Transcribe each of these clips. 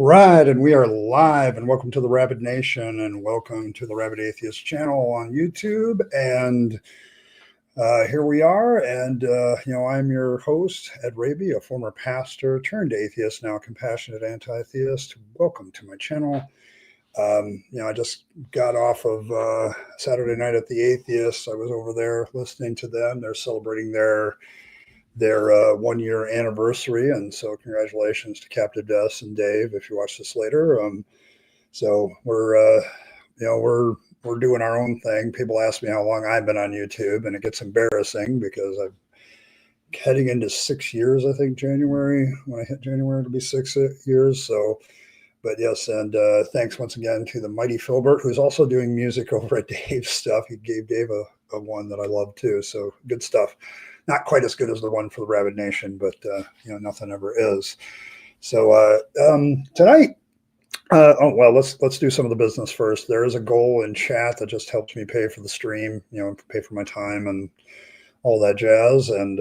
right, and we are live, and welcome to the Rabyd Nation, and welcome to the Rabyd Atheist channel on YouTube. And here we are, and I'm your host, Ed Rabyd, a former pastor turned atheist, now a compassionate anti-theist. Welcome to my channel. I just got off of Saturday night at the Atheist. I was over there listening to them. They're celebrating their 1 year anniversary, and so congratulations to Captain Des and Dave if you watch this later. So we're doing our own thing. People ask me how long I've been on YouTube, and it gets embarrassing because I'm heading into 6 years. I think January, when I hit January, it'll be 6 years. So, but yes, and thanks once again to the mighty Philbert, who's also doing music over at Dave's stuff. He gave Dave a one that I love too. So good stuff. Not quite as good as the one for the Rabyd Nation, but nothing ever is. So tonight, let's do some of the business first. There is a goal in chat that just helps me pay for the stream, pay for my time and all that jazz. And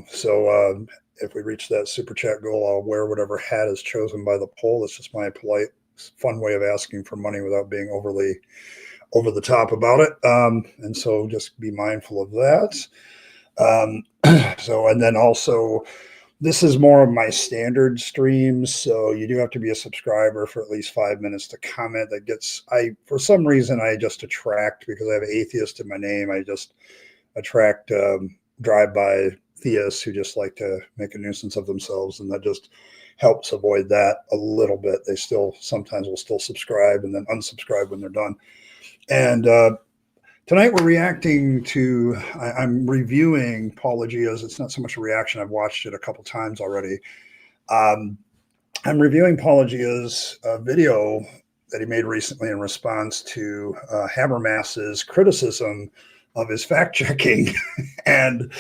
so if we reach that super chat goal, I'll wear whatever hat is chosen by the poll. It's just my polite, fun way of asking for money without being overly over the top about it. And so just be mindful of that. And then also, this is more of my standard streams, so you do have to be a subscriber for at least 5 minutes to comment. For some reason, I just attract, because I have atheist in my name, I just attract drive-by theists who just like to make a nuisance of themselves, and that just helps avoid that a little bit. They sometimes will still subscribe and then unsubscribe when they're done. And tonight we're reacting to, I'm reviewing Paulogia's. It's not so much a reaction. I've watched it a couple times already. I'm reviewing Paulogia's video that he made recently in response to Habermas's criticism of his fact checking. And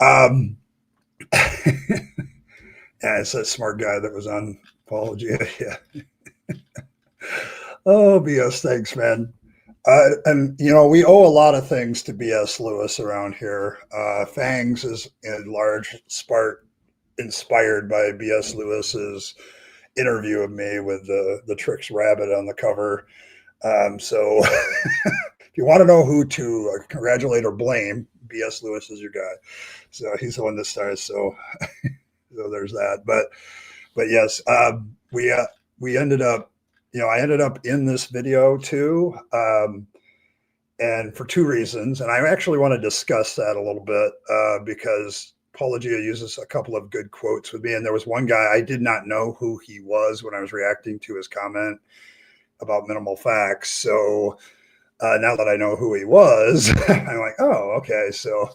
yeah, it's that smart guy that was on Paulogia. Yeah. Oh, BS. Thanks, man. And we owe a lot of things to B.S. Lewis around here. Fangs is in large part inspired by B.S. Lewis's interview of me with the Tricks Rabbit on the cover. So if you want to know who to congratulate or blame, B.S. Lewis is your guy. So he's the one that starts. So there's that. But yes, we ended up. I ended up in this video too, and for two reasons. And I actually want to discuss that a little bit because Paulogia uses a couple of good quotes with me. And there was one guy, I did not know who he was when I was reacting to his comment about minimal facts. So now that I know who he was, I'm like, oh, okay. So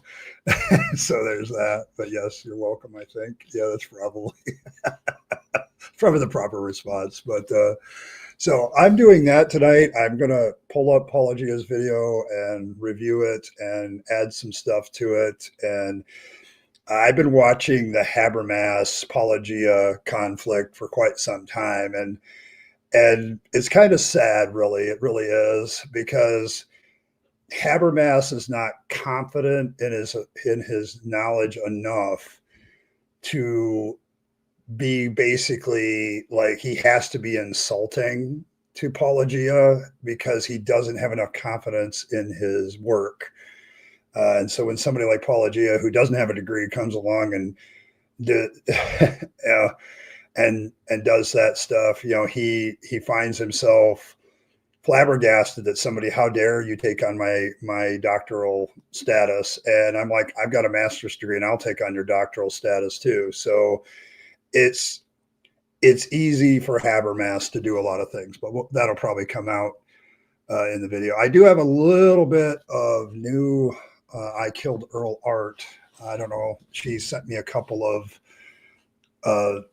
there's that. But yes, you're welcome, I think. Yeah, that's probably the proper response. But so I'm doing that tonight. I'm going to pull up Paulogia's video and review it and add some stuff to it. And I've been watching the Habermas Paulogia conflict for quite some time. And it's kind of sad, really. It really is, because Habermas is not confident in his knowledge enough to be basically like, he has to be insulting to Paulogia because he doesn't have enough confidence in his work. And so when somebody like Paulogia, who doesn't have a degree, comes along and and does that stuff, he finds himself flabbergasted that somebody, how dare you take on my doctoral status? And I'm like, I've got a master's degree and I'll take on your doctoral status too. So it's easy for Habermas to do a lot of things, but that'll probably come out in the video. I do have a little bit of new I Killed Earl art. I don't know. She sent me a couple of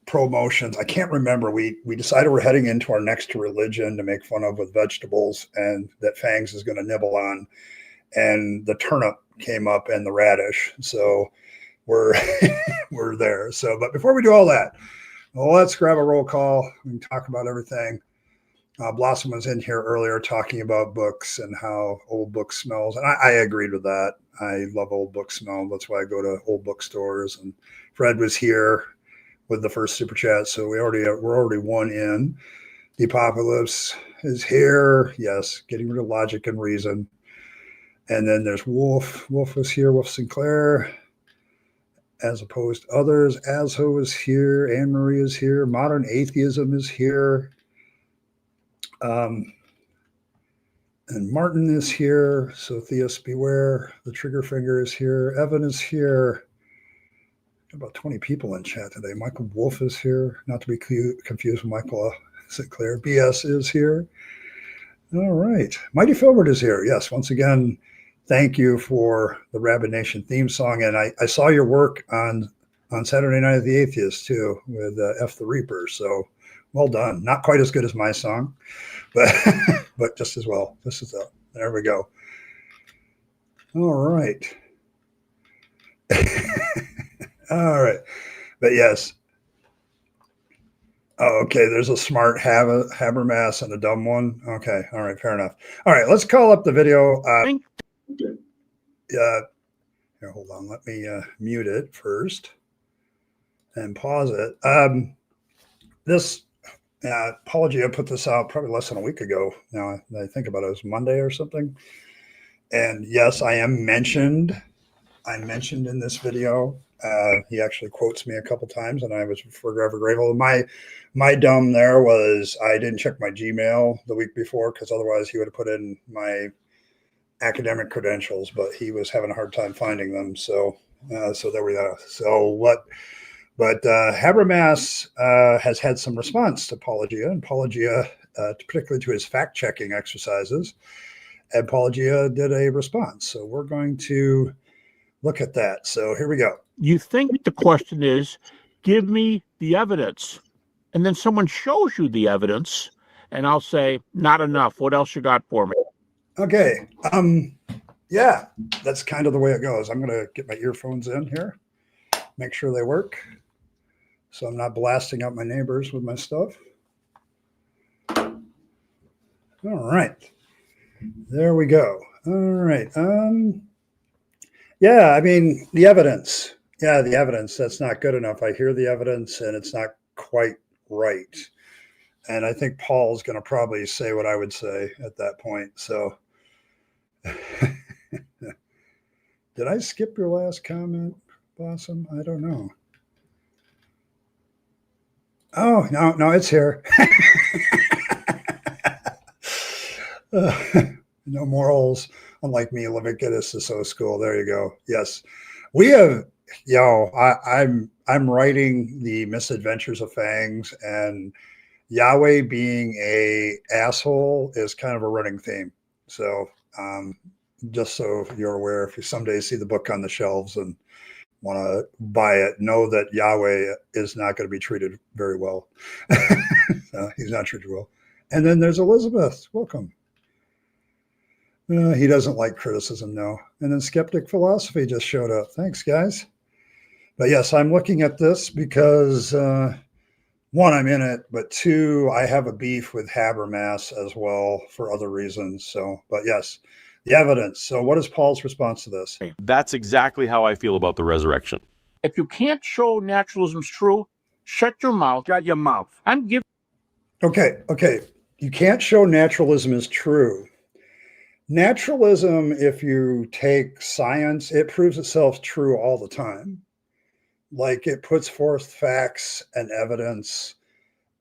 promotions. I can't remember. We decided we're heading into our next religion to make fun of with vegetables, and that Fangs is going to nibble on. And the turnip came up and the radish. So we're we're there. So, but before we do all that, let's grab a roll call and talk about everything. Blossom was in here earlier talking about books and how old book smells, and I agreed with that. I love old book smell. That's why I go to old bookstores. And Fred was here with the first super chat. So we're already one in. The apocalypse is here. Yes, getting rid of logic and reason. And then there's Wolf. Wolf is here. Wolf Sinclair, as opposed to others. Asho is here. Anne Marie is here. Modern atheism is here. And Martin is here. So theists beware. The trigger finger is here. Evan is here. About 20 people in chat today. Michael Wolf is here. Not to be confused with Michael Sinclair. BS is here. All right. Mighty Philbert is here. Yes, once again, thank you for the Rabyd Nation theme song. And I saw your work on Saturday Night of the Atheist, too, with F the Reaper. So well done. Not quite as good as my song, but but just as well. There we go. All right. All right. But yes. Oh, okay. There's a smart Habermas and a dumb one. Okay. All right. Fair enough. All right. Let's call up the video. Here, hold on. Let me mute it first and pause it. Paulogia put this out probably less than a week ago. Now I think about it, it was Monday or something. And yes, I mentioned in this video. He actually quotes me a couple times, and I was forever grateful. My dumb there was I didn't check my Gmail the week before, because otherwise he would have put in my academic credentials, but he was having a hard time finding them. So there we go. But Habermas has had some response to Paulogia, and Paulogia, particularly to his fact-checking exercises, and Paulogia did a response. So we're going to look at that. So here we go. You think the question is, give me the evidence. And then someone shows you the evidence, and I'll say, not enough. What else you got for me? Okay. Yeah, that's kind of the way it goes. I'm going to get my earphones in here, make sure they work, so I'm not blasting out my neighbors with my stuff. All right. There we go. All right. Yeah, I mean, the evidence. Yeah, the evidence. That's not good enough. I hear the evidence, and it's not quite right. And I think Paul's going to probably say what I would say at that point. So did I skip your last comment, Blossom? I don't know. Oh, no, it's here. No morals, unlike me. Leviticus is so school. There you go. Yes, we have. I'm writing the misadventures of Fangs, and Yahweh being a asshole is kind of a running theme. So just so you're aware, if you someday see the book on the shelves and want to buy it, know that Yahweh is not going to be treated very well. He's not treated well. And then there's Elizabeth. Welcome. He doesn't like criticism, no. And then Skeptic Philosophy just showed up. Thanks, guys. But yes, I'm looking at this because, one, I'm in it, but two, I have a beef with Habermas as well for other reasons. So, but yes, the evidence. So what is Paul's response to this? That's exactly how I feel about the resurrection. If you can't show naturalism's true, shut your mouth. Shut your mouth. I'm giving. Okay. You can't show naturalism is true. Naturalism, if you take science, it proves itself true all the time. Like it puts forth facts and evidence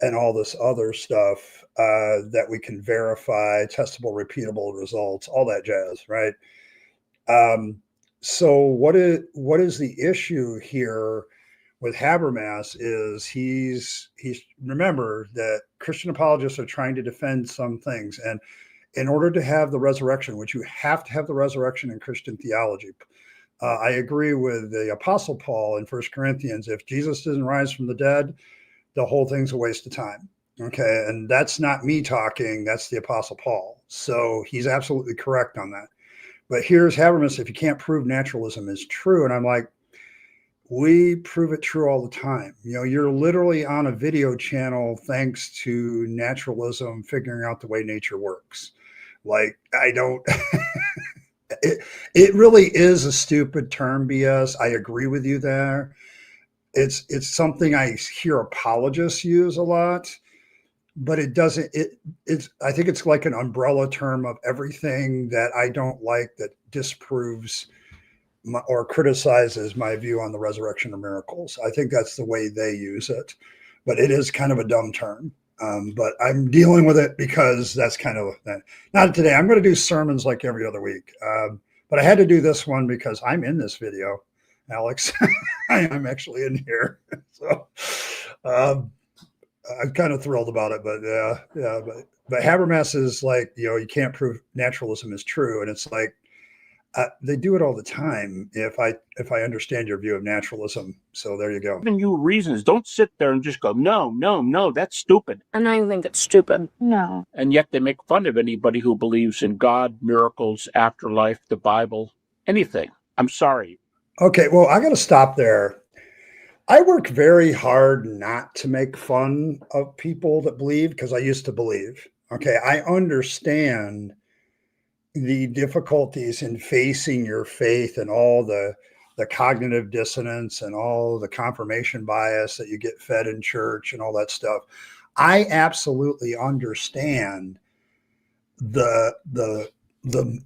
and all this other stuff that we can verify, testable, repeatable results, all that jazz, right? So what is the issue here with Habermas is he's remember that Christian apologists are trying to defend some things, and in order to have the resurrection, which you have to have the resurrection in Christian theology. I agree with the Apostle Paul in 1 Corinthians. If Jesus doesn't rise from the dead, the whole thing's a waste of time. Okay. And that's not me talking. That's the Apostle Paul. So he's absolutely correct on that. But here's Habermas. If you can't prove naturalism is true. And I'm like, we prove it true all the time. You know, you're literally on a video channel thanks to naturalism, figuring out the way nature works. Like, I don't... It really is a stupid term, BS. I agree with you there. it's something I hear apologists use a lot, but it doesn't. It's I think it's like an umbrella term of everything that I don't like that disproves or criticizes my view on the resurrection of miracles. I think that's the way they use it, but it is kind of a dumb term. But I'm dealing with it because that's kind of not today. I'm going to do sermons like every other week, but I had to do this one because I'm in this video, Alex. I'm actually in here, so I'm kind of thrilled about it. But yeah, but Habermas is like, you can't prove naturalism is true, and it's like. They do it all the time. If I understand your view of naturalism, so there you go. Giving you reasons. Don't sit there and just go, no, that's stupid. And I think it's stupid. No. And yet they make fun of anybody who believes in God, miracles, afterlife, the Bible, anything. I'm sorry. Okay, well, I got to stop there. I work very hard not to make fun of people that believe because I used to believe. Okay, I understand the difficulties in facing your faith and all the cognitive dissonance and all the confirmation bias that you get fed in church and all that stuff. I absolutely understand the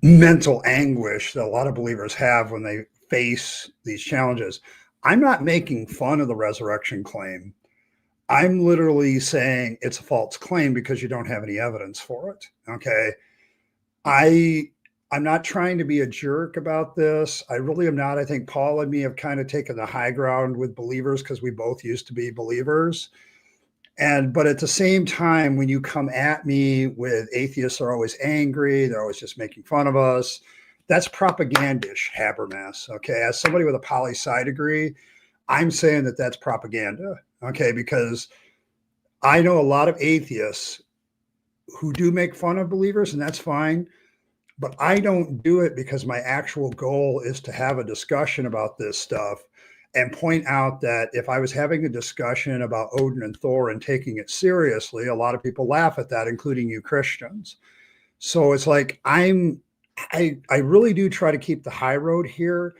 mental anguish that a lot of believers have when they face these challenges. I'm not making fun of the resurrection claim. I'm literally saying it's a false claim because you don't have any evidence for it. Okay. I'm not trying to be a jerk about this. I really am not. I think Paul and me have kind of taken the high ground with believers because we both used to be believers. But at the same time, when you come at me with atheists are always angry, they're always just making fun of us. That's propagandish, Habermas. Okay. As somebody with a poli-sci degree, I'm saying that that's propaganda. Okay. Because I know a lot of atheists who do make fun of believers, and that's fine. But I don't do it because my actual goal is to have a discussion about this stuff and point out that if I was having a discussion about Odin and Thor and taking it seriously, a lot of people laugh at that, including you Christians. So it's like I really do try to keep the high road here,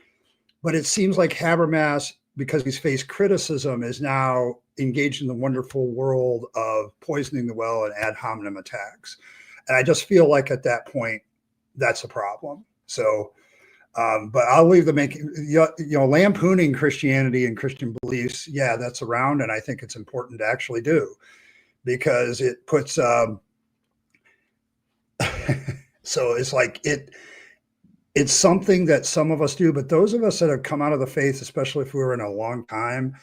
but it seems like Habermas, because he's faced criticism, is now engaged in the wonderful world of poisoning the well and ad hominem attacks. And I just feel like at that point, that's a problem. So, but I'll leave the making, lampooning Christianity and Christian beliefs. Yeah, that's around. And I think it's important to actually do because it puts, so it's like it's something that some of us do, but those of us that have come out of the faith, especially if we were in a long time,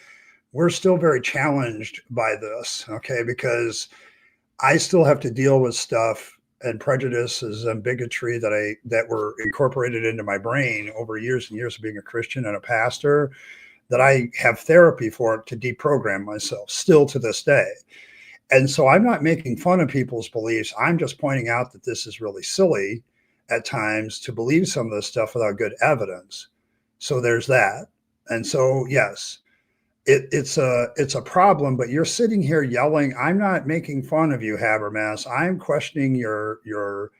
we're still very challenged by this, okay? Because I still have to deal with stuff and prejudices and bigotry that were incorporated into my brain over years and years of being a Christian and a pastor, that I have therapy for to deprogram myself still to this day. And so I'm not making fun of people's beliefs. I'm just pointing out that this is really silly at times to believe some of this stuff without good evidence. So there's that. And so, yes, it's a problem, but you're sitting here yelling. I'm not making fun of you, Habermas. I'm questioning your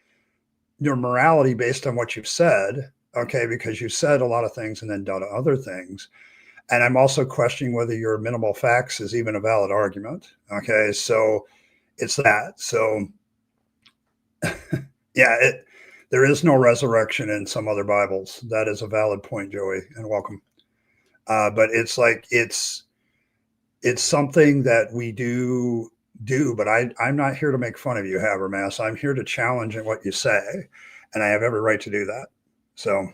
morality based on what you've said. Okay. Because you said a lot of things and then done other things. And I'm also questioning whether your minimal facts is even a valid argument. Okay. So it's that. So yeah, there is no resurrection in some other Bibles. That is a valid point, Joey, and welcome. But it's like, it's something that we do, but I'm not here to make fun of you, Habermas. I'm here to challenge what you say, and I have every right to do that. So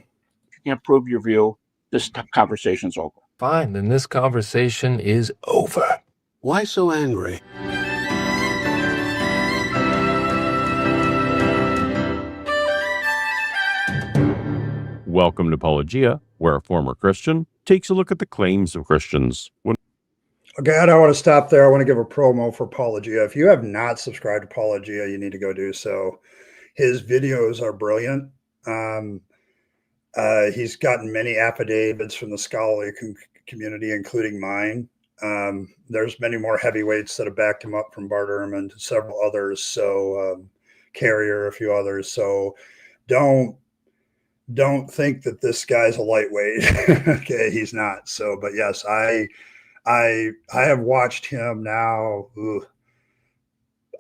If you can't prove your view, this conversation's over. Fine, then this conversation is over. Why so angry? Welcome to Paulogia, where a former Christian takes a look at the claims of Christians. Okay, I don't want to stop there. I want to give a promo for Paulogia. If you have not subscribed to Paulogia, you need to go do so. His videos are brilliant. He's gotten many affidavits from the scholarly community, including mine. There's many more heavyweights that have backed him up, from Bart Ehrman to several others. So Carrier, a few others. So don't think that this guy's a lightweight. Okay, he's not. So, but yes, I I have watched him now.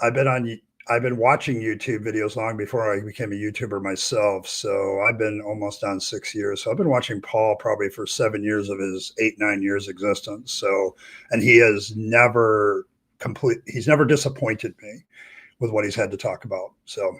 I've been watching YouTube videos long before I became a YouTuber myself. So I've been almost on 6 years. So I've been watching Paul probably for 7 years of his 8-9 years existence. So, and he has never he's never disappointed me with what he's had to talk about. So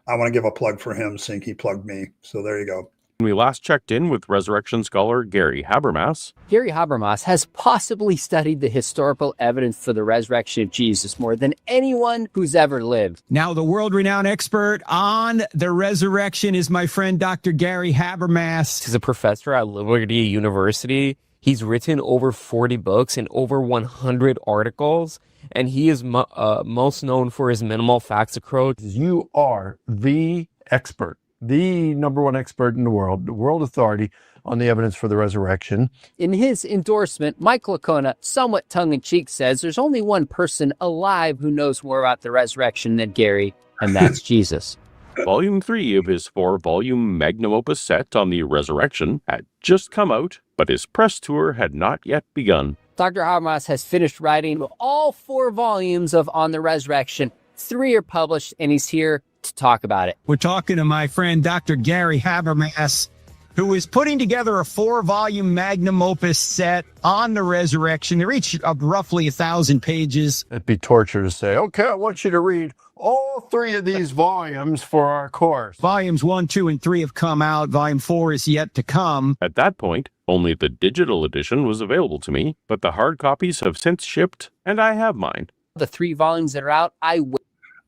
I want to give a plug for him, seeing he plugged me. So there you go. When we last checked in with resurrection scholar Gary Habermas, Gary Habermas has possibly studied the historical evidence for the resurrection of Jesus more than anyone who's ever lived. Now, the world-renowned expert on the resurrection is my friend Dr. Gary Habermas. He's a professor at Liberty University. He's written over 40 books and over 100 articles, and he is most known for his minimal facts approach. You are the expert, the number one expert in the world authority on the evidence for the resurrection. In his endorsement, Mike Licona, somewhat tongue-in-cheek, says there's only one person alive who knows more about the resurrection than Gary, and that's Jesus. Volume 3 of his 4-volume Magnum Opus set on the resurrection had just come out, but his press tour had not yet begun. Dr. Habermas has finished writing all 4 volumes of On the Resurrection. 3 are published, and he's here to talk about it. We're talking to my friend Dr. Gary Habermas, who is putting together a 4-volume Magnum Opus set on the resurrection. They're each of roughly 1,000 pages. It'd be torture to say, okay, I want you to read all 3 of these volumes for our course. Volumes 1, 2, and 3 have come out. Volume 4 is yet to come. At that point, only the digital edition was available to me, but the hard copies have since shipped, and I have mine. The 3 volumes that are out, I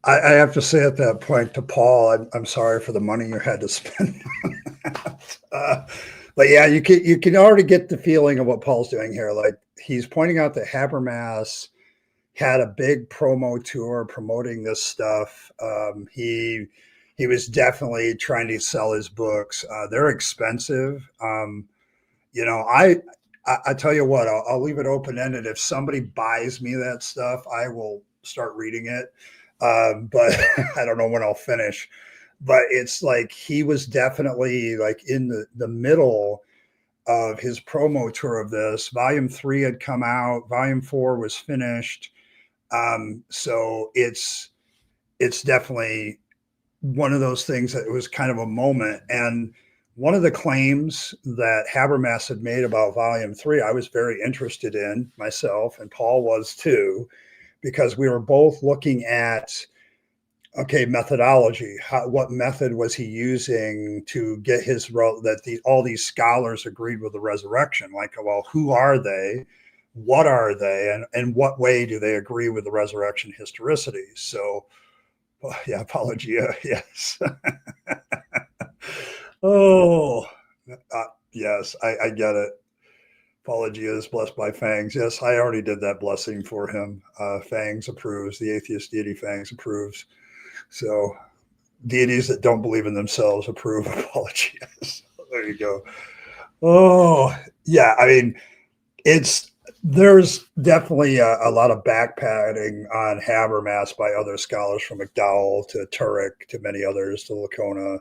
I have to say at that point to Paul, I'm sorry for the money you had to spend on that. But yeah, you can already get the feeling of what Paul's doing here. Like, he's pointing out that Habermas had a big promo tour promoting this stuff. He was definitely trying to sell his books. They're expensive. I tell you what, I'll leave it open-ended. If somebody buys me that stuff, I will start reading it. But I don't know when I'll finish. But it's like he was definitely like in the middle of his promo tour of this. Volume 3 had come out. Volume 4 was finished. So it's definitely one of those things that it was kind of a moment. And one of the claims that Habermas had made about Volume 3, I was very interested in myself, and Paul was too, because we were both looking at, okay, methodology. What method was he using to get his all these scholars agreed with the resurrection? Like, well, who are they? What are they? And what way do they agree with the resurrection historicity? So, yeah, Paulogia, yes. Yes, I get it. Paulogia is blessed by Fangs. Yes, I already did that blessing for him. Fangs approves. The atheist deity Fangs approves. So deities that don't believe in themselves approve of Paulogia. So there you go. Oh, yeah. I mean, there's definitely a lot of backpatting on Habermas by other scholars, from McDowell to Turek to many others to Licona.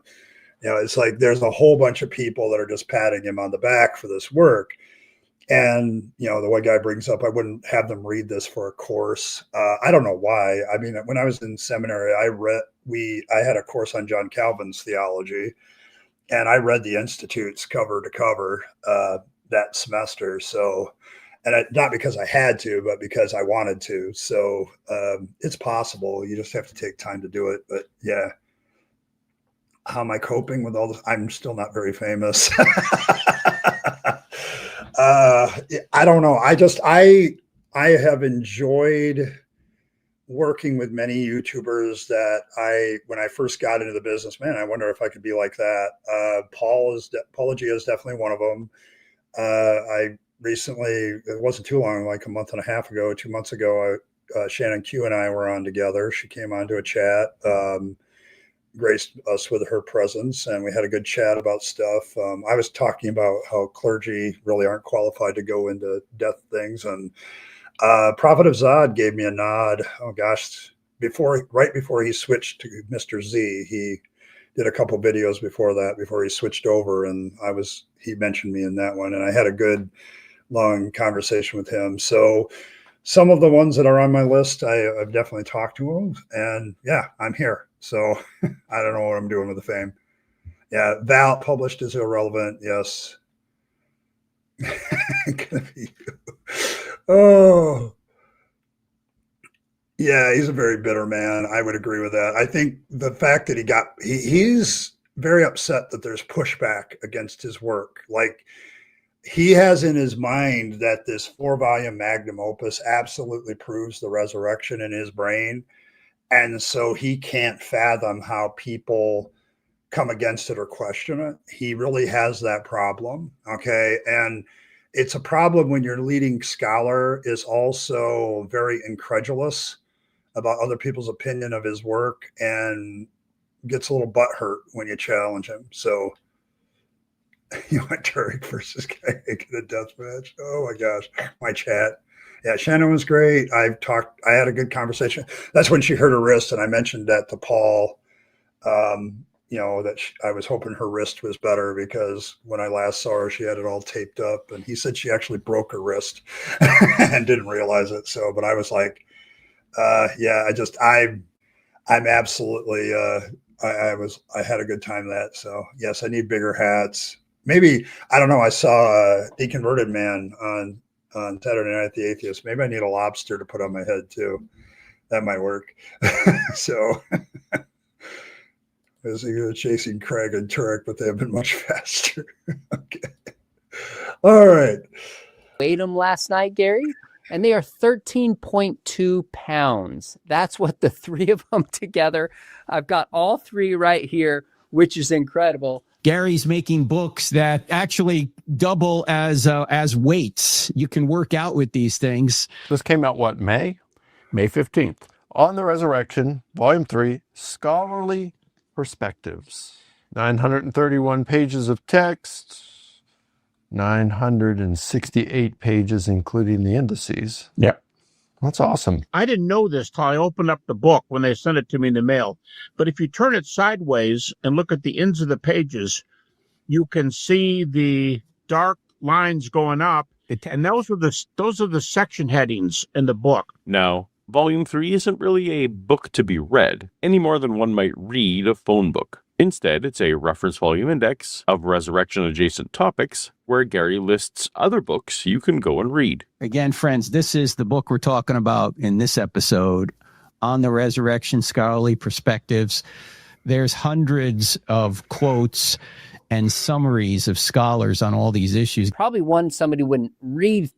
It's like there's a whole bunch of people that are just patting him on the back for this work. And, the one guy brings up, I wouldn't have them read this for a course. I don't know why. I mean, when I was in seminary, I had a course on John Calvin's theology, and I read the Institutes cover to cover that semester. So, and not because I had to, but because I wanted to. So it's possible. You just have to take time to do it. But yeah. How am I coping with all this? I'm still not very famous. I don't know. I have enjoyed working with many YouTubers that when I first got into the business, man, I wonder if I could be like that. Paulogia is definitely one of them. I recently, it wasn't too long, like a month and a half ago, 2 months ago, Shannon Q and I were on together. She came on to a chat. Graced us with her presence, and we had a good chat about stuff. I was talking about how clergy really aren't qualified to go into death things, and Prophet of Zod gave me a nod. Oh gosh, right before he switched to Mr. Z, he did a couple videos before he switched over, and he mentioned me in that one, and I had a good long conversation with him. So some of the ones that are on my list, I've definitely talked to him, and yeah, I'm here. So I don't know what I'm doing with the fame. Yeah, Val published is irrelevant. Yes. Gonna be you. Oh, yeah, he's a very bitter man. I would agree with that. I think the fact that he's very upset that there's pushback against his work. Like, he has in his mind that this 4-volume magnum opus absolutely proves the resurrection in his brain. And so he can't fathom how people come against it or question it. He really has that problem. Okay. And it's a problem when your leading scholar is also very incredulous about other people's opinion of his work and gets a little butthurt when you challenge him. So you want Turek versus Keg in a death match? Oh my gosh, my chat. Yeah, Shannon was great. I had a good conversation. That's when she hurt her wrist, and I mentioned that to Paul. That I was hoping her wrist was better, because when I last saw her, she had it all taped up, and he said she actually broke her wrist and didn't realize it. So, but I was like, I'm absolutely, I had a good time that. So yes, I need bigger hats. Maybe, I don't know. I saw a deconverted man on Saturday Night the Atheist. Maybe I need a lobster to put on my head too. That might work. So I was chasing Craig and Turek, but they have been much faster. Okay. All right. Weighed them last night, Gary, and they are 13.2 pounds. That's what the three of them together. I've got all three right here, which is incredible. Gary's making books that actually double as weights. You can work out with these things. This came out, what, May? May 15th. On the Resurrection, Volume 3, Scholarly Perspectives. 931 pages of text, 968 pages, including the indices. Yeah. That's awesome. I didn't know this till I opened up the book when they sent it to me in the mail. But if you turn it sideways and look at the ends of the pages, you can see the dark lines going up. And those are the section headings in the book. Now, Volume 3 isn't really a book to be read, any more than one might read a phone book. Instead, it's a reference volume index of resurrection-adjacent topics where Gary lists other books you can go and read. Again, friends, this is the book we're talking about in this episode, On the Resurrection, Scholarly Perspectives. There's hundreds of quotes and summaries of scholars on all these issues. Probably one somebody wouldn't read.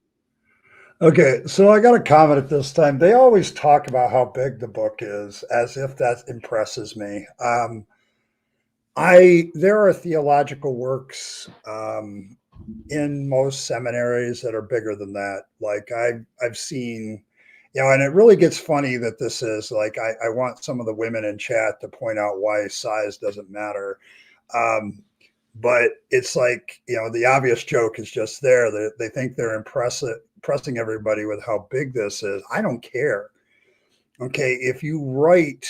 Okay, so I got a comment at this time. They always talk about how big the book is, as if that impresses me. There are theological works in most seminaries that are bigger than that. Like I've seen, and it really gets funny that this is like, I want some of the women in chat to point out why size doesn't matter. But it's like, the obvious joke is just there. They think they're impressing everybody with how big this is. I don't care. Okay, if you write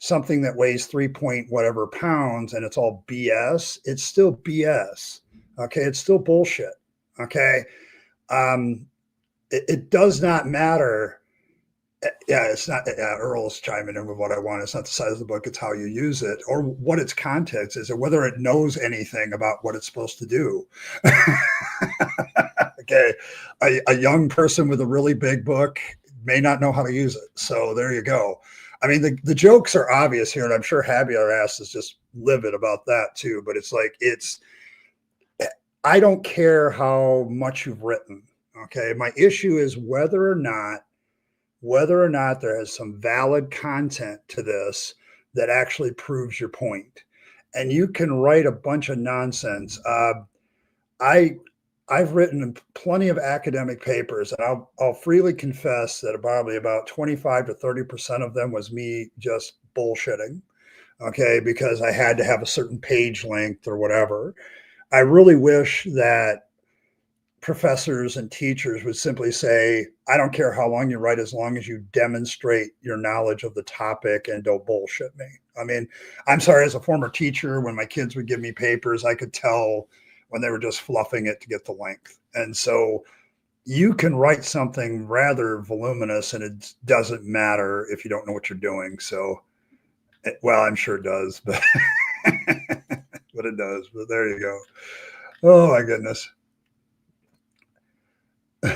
something that weighs 3 point whatever pounds and it's all BS, it's still BS. Okay, it's still bullshit. Okay, it does not matter. Yeah, it's not. Earl's chiming in with what I want. It's not the size of the book; it's how you use it, or what its context is, or whether it knows anything about what it's supposed to do. Okay, a young person with a really big book may not know how to use it. So there you go. I mean, the jokes are obvious here, and I'm sure Javier Ass is just livid about that too. But it's like, I don't care how much you've written. Okay, my issue is whether or not there is some valid content to this that actually proves your point. And you can write a bunch of nonsense. I've written plenty of academic papers, and I'll freely confess that probably about 25 to 30% of them was me just bullshitting, okay, because I had to have a certain page length or whatever. I really wish that professors and teachers would simply say, I don't care how long you write, as long as you demonstrate your knowledge of the topic and don't bullshit me. I mean, I'm sorry, as a former teacher, when my kids would give me papers, I could tell when they were just fluffing it to get the length. And so you can write something rather voluminous and it doesn't matter if you don't know what you're doing. So, well, I'm sure it does, but but it does. But there you go. Oh my goodness. 5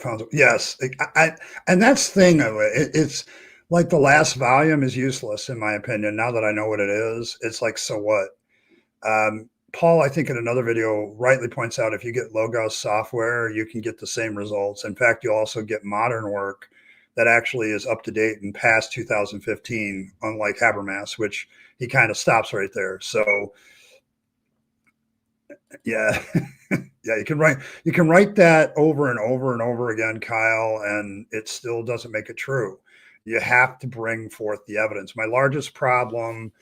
pounds. Yes. And that's the thing of it. It's like the last volume is useless in my opinion. Now that I know what it is, it's like, so what? Paul, I think in another video rightly points out, if you get Logos software, you can get the same results. In fact, you'll also get modern work that actually is up to date and past 2015, unlike Habermas, which he kind of stops right there. So yeah. Yeah, you can write that over and over and over again, Kyle, and it still doesn't make it true. You have to bring forth the evidence. My largest problem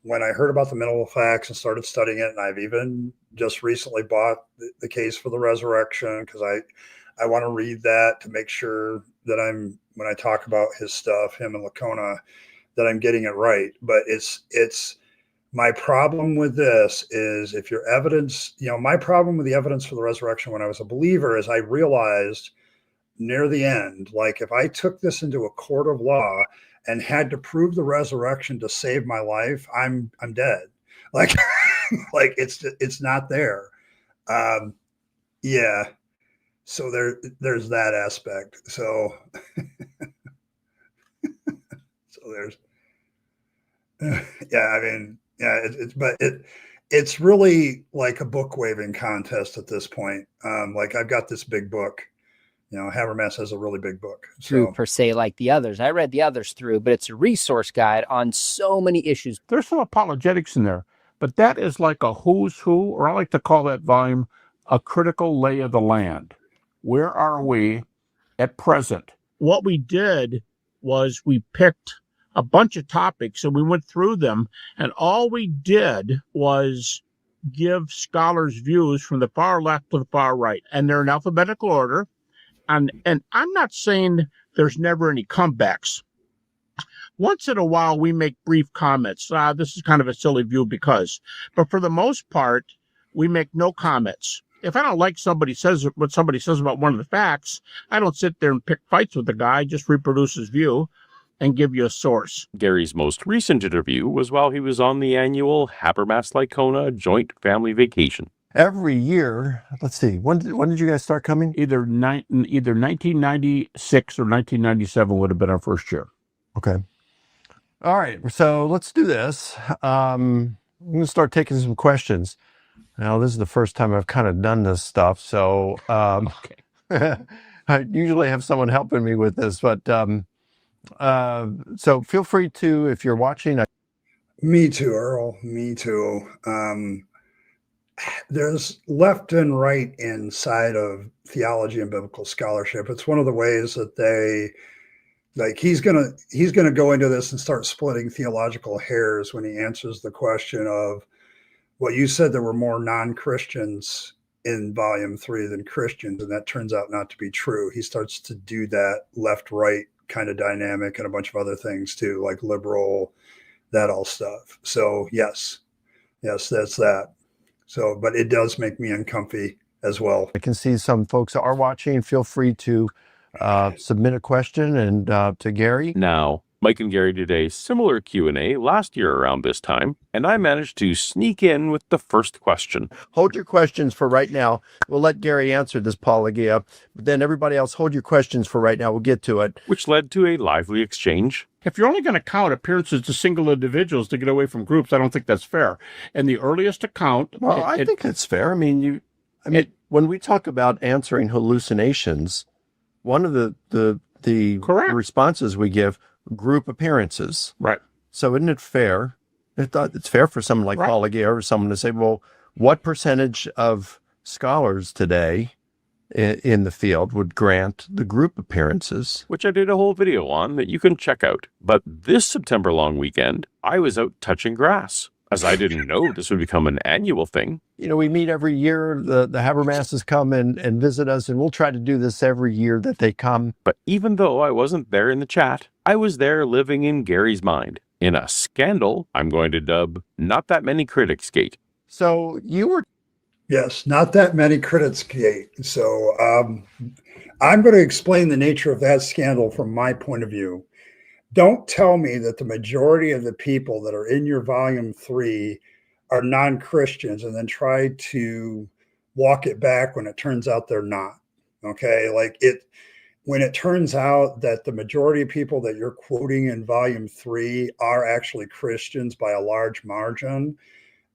when I heard about the minimal facts and started studying it, and I've even just recently bought the Case for the Resurrection because I want to read that to make sure that when I talk about his stuff, him and Lacona, that I'm getting it right. But it's my problem with this is if your evidence, my problem with the evidence for the resurrection when I was a believer is I realized near the end, like if I took this into a court of law and had to prove the resurrection to save my life, I'm dead. Like, like it's not there. Yeah. So there's that aspect. So, yeah, I mean, yeah, it's really like a book waving contest at this point. Like I've got this big book, Habermas has a really big book. Through per se like the others. I read the others through, but it's a resource guide on so many issues. There's some apologetics in there, but that is like a who's who, or I like to call that volume a critical lay of the land. Where are we at present? What we did was we picked a bunch of topics and we went through them, and all we did was give scholars' views from the far left to the far right, and they're in alphabetical order. And I'm not saying there's never any comebacks. Once in a while, we make brief comments. This is kind of a silly view but for the most part, we make no comments. If I don't like what somebody says about one of the facts, I don't sit there and pick fights with the guy. I just reproduce his view and give you a source. Gary's most recent interview was while he was on the annual Habermas-Lacona joint family vacation. Every year, let's see, when did you guys start coming? Either 1996 or 1997 would have been our first year. Okay. All right, so let's do this. I'm going to start taking some questions. Now, this is the first time I've kind of done this stuff, so Okay. I usually have someone helping me with this, but so feel free to, if you're watching. Me too, Earl. Me too. There's left and right inside of theology and biblical scholarship. It's one of the ways that they, like, he's gonna go into this and start splitting theological hairs when he answers the question of, well, you said there were more non-Christians in volume 3 than Christians, and that turns out not to be true. He starts to do that left-right kind of dynamic and a bunch of other things too, like liberal, that all stuff. So yes, that's that. So, but it does make me uncomfy as well. I can see some folks are watching. Feel free to submit a question and to Gary. Now, Mike and Gary did a similar Q&A last year around this time, and I managed to sneak in with the first question. Hold your questions for right now. We'll let Gary answer this, Paulogia, but then everybody else hold your questions for right now. We'll get to it. Which led to a lively exchange. If you're only going to count appearances to single individuals to get away from groups, I don't think that's fair. And the earliest account... Well, I think it's fair. I mean, when we talk about answering hallucinations, one of the responses we give, group appearances. Right. So isn't it fair? It's fair for someone like Paulogia or someone to say, well, what percentage of scholars today in the field would grant the group appearances? Which I did a whole video on that you can check out. But this September long weekend, I was out touching grass, as I didn't know this would become an annual thing. We meet every year. The Habermases come and visit us, and we'll try to do this every year that they come. But even though I wasn't there in the chat, I was there living in Gary's mind, in a scandal I'm going to dub Not That Many Critics Gate. So you were Yes, not that many critics, Kate. So I'm going to explain the nature of that scandal from my point of view. Don't tell me that the majority of the people that are in your volume 3 are non-Christians and then try to walk it back when it turns out they're not. Okay, when it turns out that the majority of people that you're quoting in volume 3 are actually Christians by a large margin,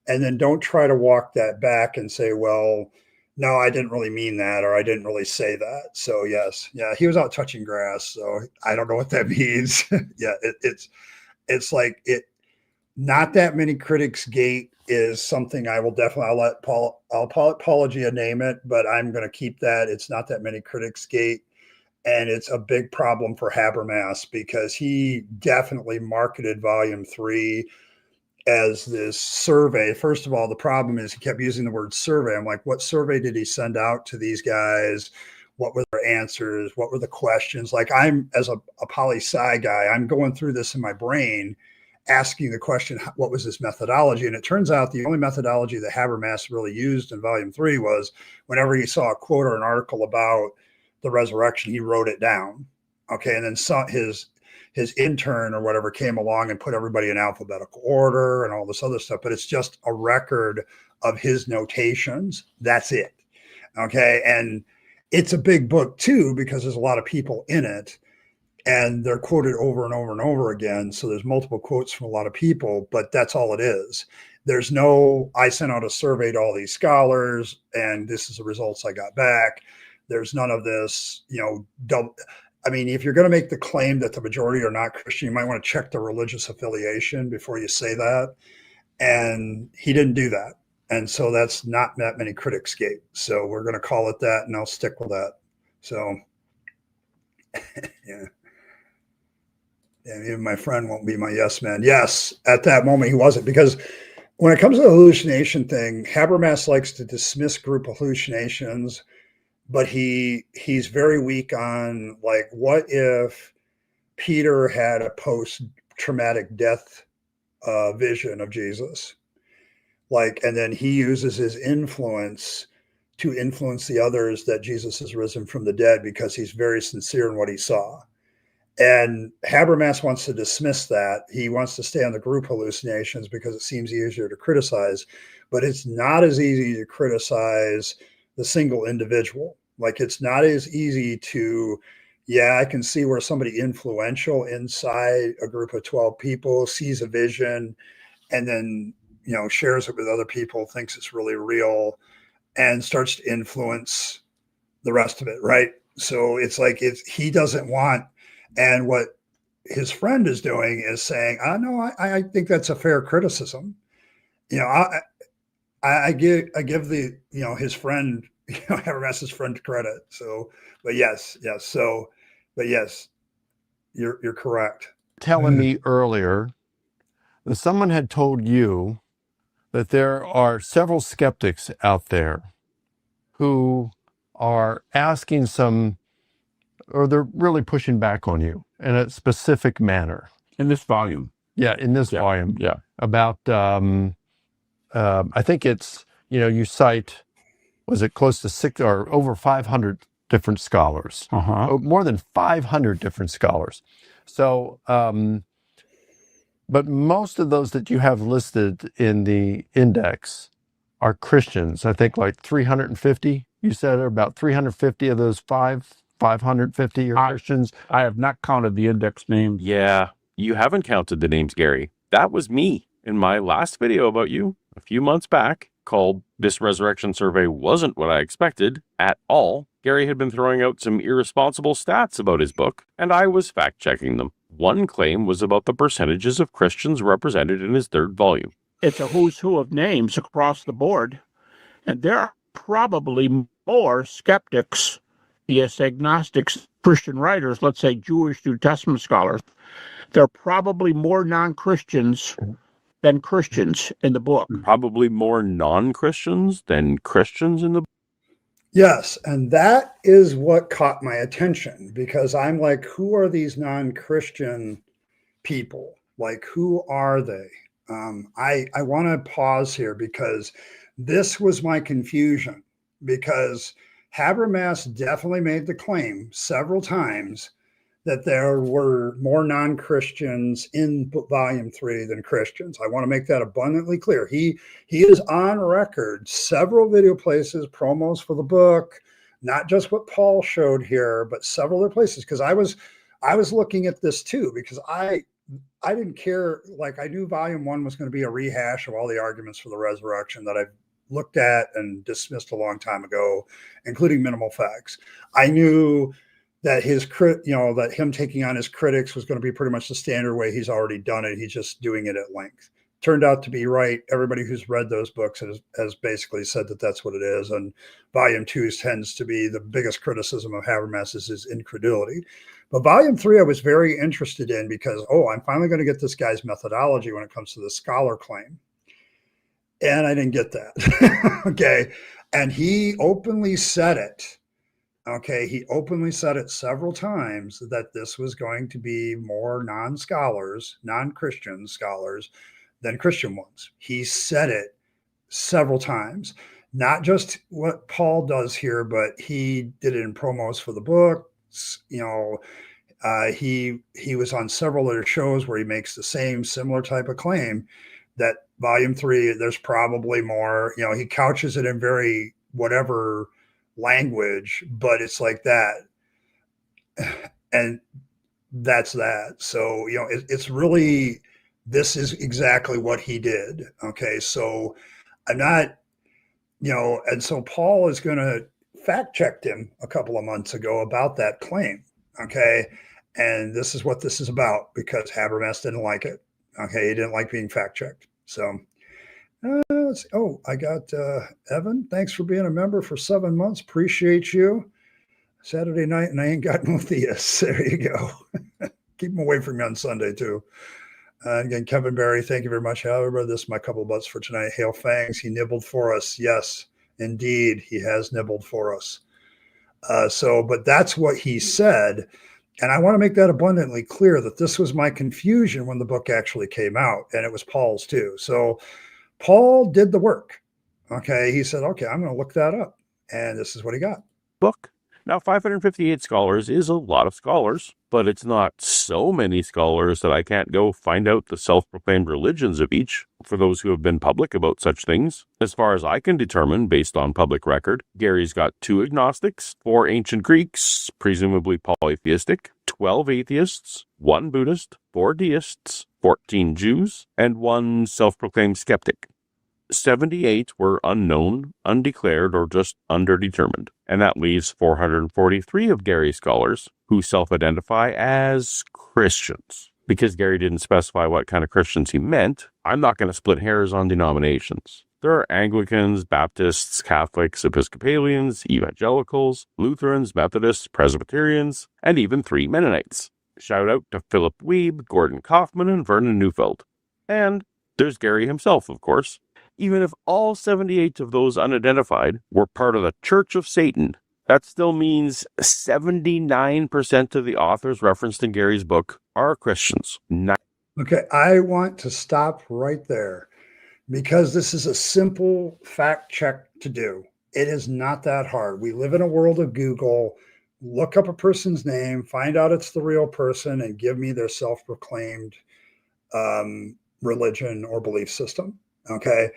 and then don't try to walk that back and say, well, no, I didn't really mean that, or I didn't really say that. So yes, yeah, he was out touching grass. So I don't know what that means. Yeah, it's like it. Not that many critics gate is something I will definitely. I'll Paulogia name it, but I'm going to keep that. It's not that many critics gate, and it's a big problem for Habermas because he definitely marketed Volume 3 as this survey. First of all, the problem is he kept using the word survey. I'm like, what survey did he send out to these guys? What were their answers? What were the questions? Like, I'm, as a poli-sci guy, I'm going through this in my brain, asking the question, what was this methodology? And it turns out the only methodology that Habermas really used in Volume 3 was whenever he saw a quote or an article about the resurrection, he wrote it down. Okay. And then his intern or whatever came along and put everybody in alphabetical order and all this other stuff, but it's just a record of his notations. That's it. Okay. And it's a big book too, because there's a lot of people in it and they're quoted over and over and over again. So there's multiple quotes from a lot of people, but that's all it is. There's no, I sent out a survey to all these scholars and this is the results I got back. There's none of this, I mean, if you're going to make the claim that the majority are not Christian, you might want to check their religious affiliation before you say that. And he didn't do that. And so that's not that many critics gate. So we're going to call it that, and I'll stick with that. So, yeah. And even my friend won't be my yes man. Yes, at that moment he wasn't, because when it comes to the hallucination thing, Habermas likes to dismiss group hallucinations, but he's very weak on, like, what if Peter had a post-traumatic death vision of Jesus? Like, and then he uses his influence to influence the others that Jesus has risen from the dead because he's very sincere in what he saw. And Habermas wants to dismiss that. He wants to stay on the group hallucinations because it seems easier to criticize, but it's not as easy to criticize the single individual. Like, it's not as easy to, yeah, I can see where somebody influential inside a group of 12 people sees a vision and then, shares it with other people, thinks it's really real, and starts to influence the rest of it, right? So it's like he doesn't want, and what his friend is doing is saying, no, I think that's a fair criticism. I give the, his friend, Habermas's friend credit. So, but yes. So, but yes, you're correct. Telling me earlier that someone had told you that there are several skeptics out there who are asking or they're really pushing back on you in a specific manner. In this volume. Yeah, in this volume. Yeah. About, I think it's, you cite, was it close to 6 or over 500 different scholars? More than 500 different scholars. So, but most of those that you have listed in the index are Christians. I think like 350, you said, or about 350 of those 550 are Christians. I have not counted the index names. Yeah, you haven't counted the names, Gary. That was me in my last video about you a few months back, called This Resurrection Survey Wasn't What I Expected at All. Gary had been throwing out some irresponsible stats about his book, and I was fact-checking them. One claim was about the percentages of Christians represented in his third volume. It's a who's who of names across the board, and there are probably more skeptics, yes, agnostics, Christian writers, let's say Jewish New Testament scholars. There are probably more non-Christians than Christians in the book. Probably more non-Christians than Christians in the book. Yes, and that is what caught my attention, because I'm like, who are these non-Christian people? Like, who are they? I want to pause here because This was my confusion, because Habermas definitely made the claim several times that there were more non-Christians in volume 3 than Christians. I want to make that abundantly clear. He is on record, several video places, promos for the book, not just what Paul showed here, but several other places. Because I was looking at this too, because I didn't care. Like, I knew volume 1 was going to be a rehash of all the arguments for the resurrection that I've looked at and dismissed a long time ago, including minimal facts. I knew that that him taking on his critics was going to be pretty much the standard way he's already done it. He's just doing it at length. Turned out to be right. Everybody who's read those books has basically said that that's what it is. And volume 2 tends to be the biggest criticism of Habermas is his incredulity. But volume 3, I was very interested in because, I'm finally going to get this guy's methodology when it comes to the scholar claim. And I didn't get that. Okay. And he openly said it. Okay. He openly said it several times that this was going to be more non-scholars, non-Christian scholars than Christian ones. He said it several times, not just what Paul does here, but he did it in promos for the book. He was on several other shows where he makes the similar type of claim that volume 3, there's probably more, he couches it in very whatever language, but it's like that. And that's that. So, it's really, this is exactly what he did. Okay. So I'm not, and so Paul is going to fact checked him a couple of months ago about that claim. Okay. And this is what this is about, because Habermas didn't like it. Okay. He didn't like being fact checked. So, I got Evan. Thanks for being a member for 7 months. Appreciate you. Saturday night, and I ain't got no theists. There you go. Keep them away from me on Sunday, too. Again, Kevin Barry, thank you very much. However, this is my couple of butts for tonight. Hail Fangs, he nibbled for us. Yes, indeed, he has nibbled for us. But that's what he said. And I want to make that abundantly clear that this was my confusion when the book actually came out, and it was Paul's too. So Paul did the work. Okay. He said, okay, I'm going to look that up. And this is what he got. Book. Now, 558 scholars is a lot of scholars, but it's not so many scholars that I can't go find out the self-proclaimed religions of each for those who have been public about such things. As far as I can determine, based on public record, Gary's got 2 agnostics, 4 ancient Greeks, presumably polytheistic, 12 atheists, 1 Buddhist, 4 deists, 14 Jews, and 1 self-proclaimed skeptic. 78 were unknown, undeclared, or just underdetermined. And that leaves 443 of Gary's scholars who self-identify as Christians. Because Gary didn't specify what kind of Christians he meant, I'm not going to split hairs on denominations. There are Anglicans, Baptists, Catholics, Episcopalians, Evangelicals, Lutherans, Methodists, Presbyterians, and even 3 Mennonites. Shout out to Philip Weeb, Gordon Kaufman, and Vernon Neufeld. And there's Gary himself, of course. Even if all 78 of those unidentified were part of the Church of Satan, that still means 79% of the authors referenced in Gary's book are Christians. Okay, I want to stop right there because this is a simple fact check to do. It is not that hard. We live in a world of Google. Look up a person's name, find out it's the real person, and give me their self-proclaimed religion or belief system. Okay.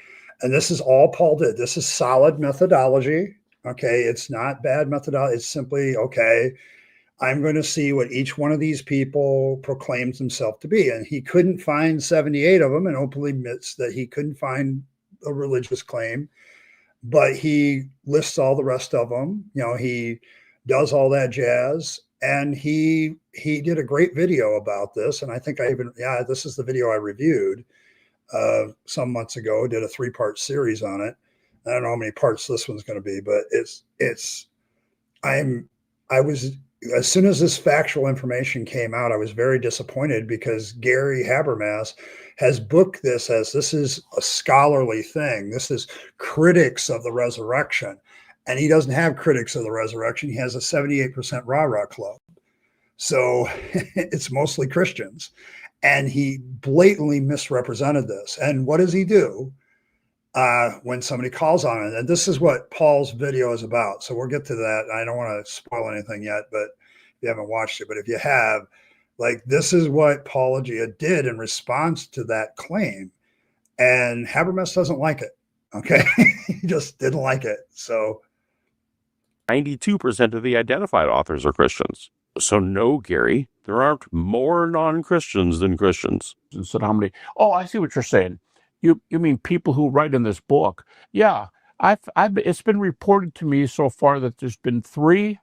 And this is all Paul did. This is solid methodology. Okay. It's not bad methodology. It's simply, okay, I'm going to see what each one of these people proclaims himself to be. And he couldn't find 78 of them, and openly admits that he couldn't find a religious claim, but he lists all the rest of them. He does all that jazz. And he did a great video about this. And I think this is the video I reviewed some months ago, did a 3-part series on it. I don't know how many parts this one's going to be, but as soon as this factual information came out, I was very disappointed because Gary Habermas has booked this as this is a scholarly thing. This is critics of the resurrection. And he doesn't have critics of the resurrection. He has a 78% rah-rah club. So it's mostly Christians. And he blatantly misrepresented this. And what does he do? when somebody calls on it. And this is what Paul's video is about. So we'll get to that. I don't want to spoil anything yet, but if you haven't watched it, but if you have, like, this is what Paulogia did in response to that claim. And Habermas doesn't like it. Okay. He just didn't like it. So 92% of the identified authors are Christians. So no, Gary, there aren't more non-Christians than Christians. And said how many? Oh, I see what you're saying. You mean people who write in this book? Yeah, it's been reported to me so far that there's been 3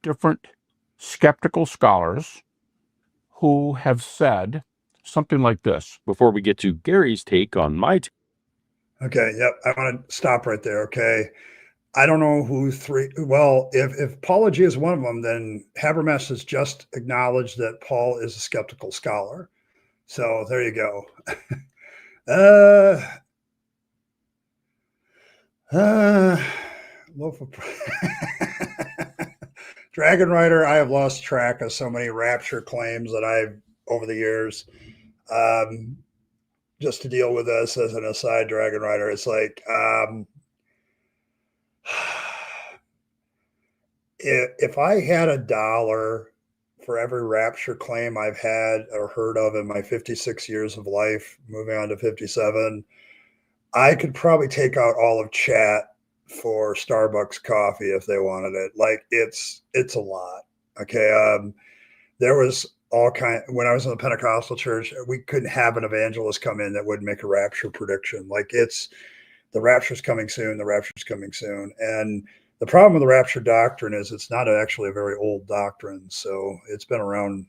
different skeptical scholars who have said something like this. Before we get to Gary's take on my okay, yep, I want to stop right there. Okay, I don't know who 3. Well, if Paulogia is one of them, then Habermas has just acknowledged that Paul is a skeptical scholar. So there you go. Loaf of Dragon Rider. I have lost track of so many rapture claims that I've over the years. Just to deal with this as an aside, Dragon Rider, it's like if I had $1 for every rapture claim I've had or heard of in my 56 years of life, moving on to 57, I could probably take out all of chat for Starbucks coffee if they wanted it. Like, it's a lot. Okay. There was when I was in the Pentecostal church, we couldn't have an evangelist come in that would make a rapture prediction. Like, the rapture's coming soon. The rapture's coming soon. And the problem with the rapture doctrine is it's not actually a very old doctrine. So it's been around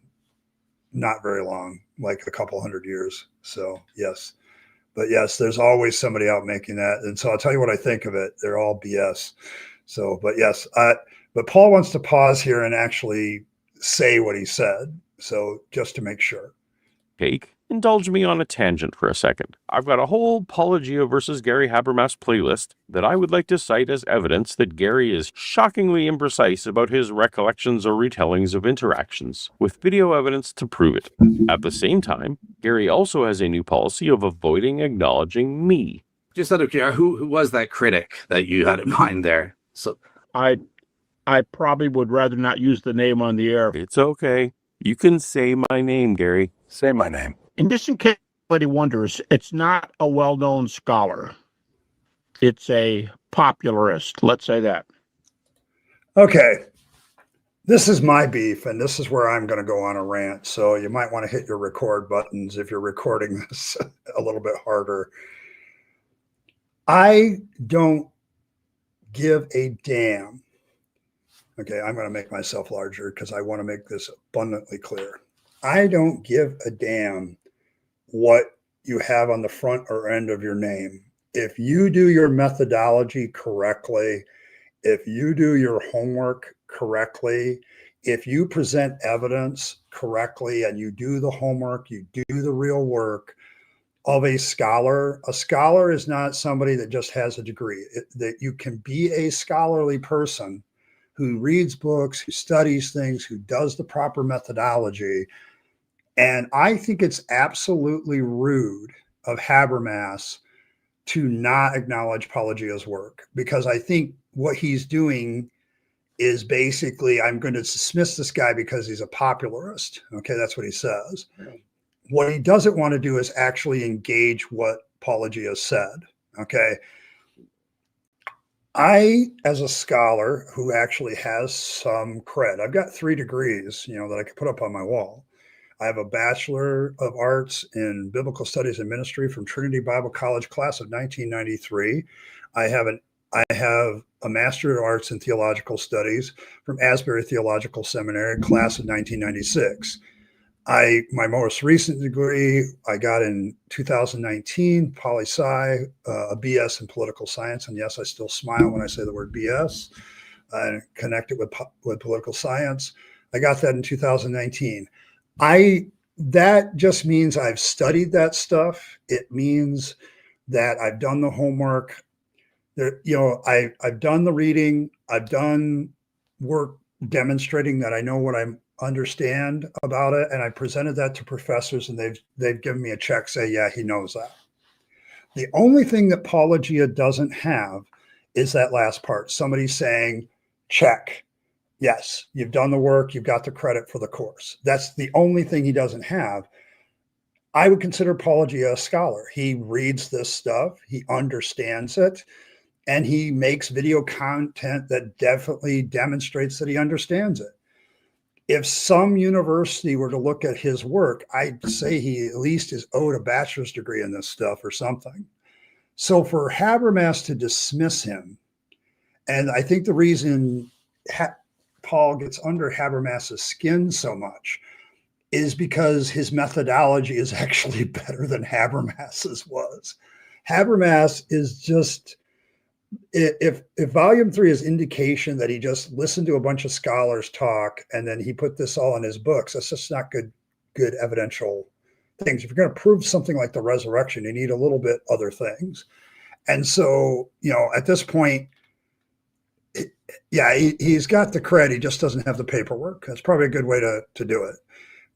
not very long, like a couple hundred years. So yes, but yes, there's always somebody out making that. And so I'll tell you what I think of it. They're all BS. So, but yes, but Paul wants to pause here and actually say what he said. So just to make sure. take, indulge me on a tangent for a second. I've got a whole Paulogia versus Gary Habermas playlist that I would like to cite as evidence that Gary is shockingly imprecise about his recollections or retellings of interactions, with video evidence to prove it. At the same time, Gary also has a new policy of avoiding acknowledging me. Just out of curiosity, who was that critic that you had in mind there? So I probably would rather not use the name on the air. It's okay. You can say my name, Gary. Say my name. And just in case anybody wonders, it's not a well-known scholar. It's a popularist. Let's say that. Okay. This is my beef, and this is where I'm going to go on a rant. So you might want to hit your record buttons if you're recording this a little bit harder. I don't give a damn. Okay, I'm going to make myself larger because I want to make this abundantly clear. I don't give a damn what you have on the front or end of your name. If you do your methodology correctly, if you do your homework correctly, if you present evidence correctly and you do the homework, you do the real work of a scholar is not somebody that just has a degree. That you can be a scholarly person who reads books, who studies things, who does the proper methodology. And I think it's absolutely rude of Habermas to not acknowledge Paulogia's work, because I think what he's doing is basically, I'm going to dismiss this guy because he's a popularist. Okay, that's what he says. What he doesn't want to do is actually engage what Paulogia said. Okay. I, as a scholar who actually has some cred, I've got 3 degrees, that I could put up on my wall. I have a Bachelor of Arts in Biblical Studies and Ministry from Trinity Bible College, class of 1993. I have a Master of Arts in Theological Studies from Asbury Theological Seminary, class of 1996. My most recent degree I got in 2019, poli-sci, a BS in political science. And yes, I still smile when I say the word BS, and connect it with political science. I got that in 2019. That just means I've studied that stuff. It means that I've done the homework. I've done the reading. I've done work demonstrating that I know what I understand about it, and I presented that to professors, and they've given me a check, say, yeah, he knows that. The only thing that Paulogia doesn't have is that last part. Somebody saying, check. Yes, you've done the work. You've got the credit for the course. That's the only thing he doesn't have. I would consider Paulogia a scholar. He reads this stuff. He understands it. And he makes video content that definitely demonstrates that he understands it. If some university were to look at his work, I'd say he at least is owed a bachelor's degree in this stuff or something. So for Habermas to dismiss him, and I think the reason Paul gets under Habermas's skin so much is because his methodology is actually better than Habermas's was. Habermas is just, if volume 3 is indication that he just listened to a bunch of scholars talk and then he put this all in his books, that's just not good evidential things. If you're going to prove something like the resurrection, you need a little bit other things. And so, at this point, yeah, he's got the cred. He just doesn't have the paperwork. That's probably a good way to do it.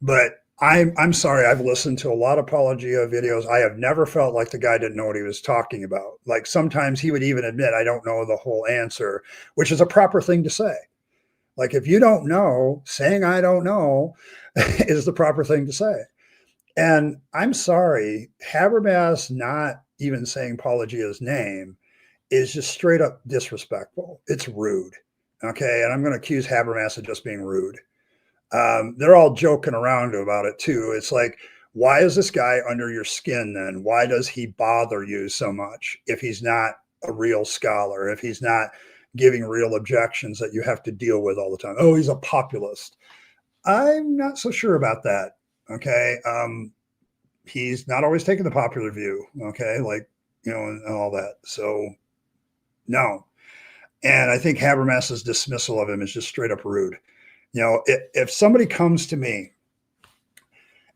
But I'm sorry. I've listened to a lot of Paulogia videos. I have never felt like the guy didn't know what he was talking about. Like sometimes he would even admit, I don't know the whole answer, which is a proper thing to say. Like if you don't know, saying I don't know is the proper thing to say. And I'm sorry, Habermas not even saying Paulogia's name is just straight up disrespectful. It's rude. Okay. And I'm going to accuse Habermas of just being rude. They're all joking around about it too. It's like, why is this guy under your skin then? Why does he bother you so much if he's not a real scholar, if he's not giving real objections that you have to deal with all the time? Oh, he's a populist. I'm not so sure about that. Okay. He's not always taking the popular view. Okay. Like, and all that. So no. And I think Habermas's dismissal of him is just straight up rude. If somebody comes to me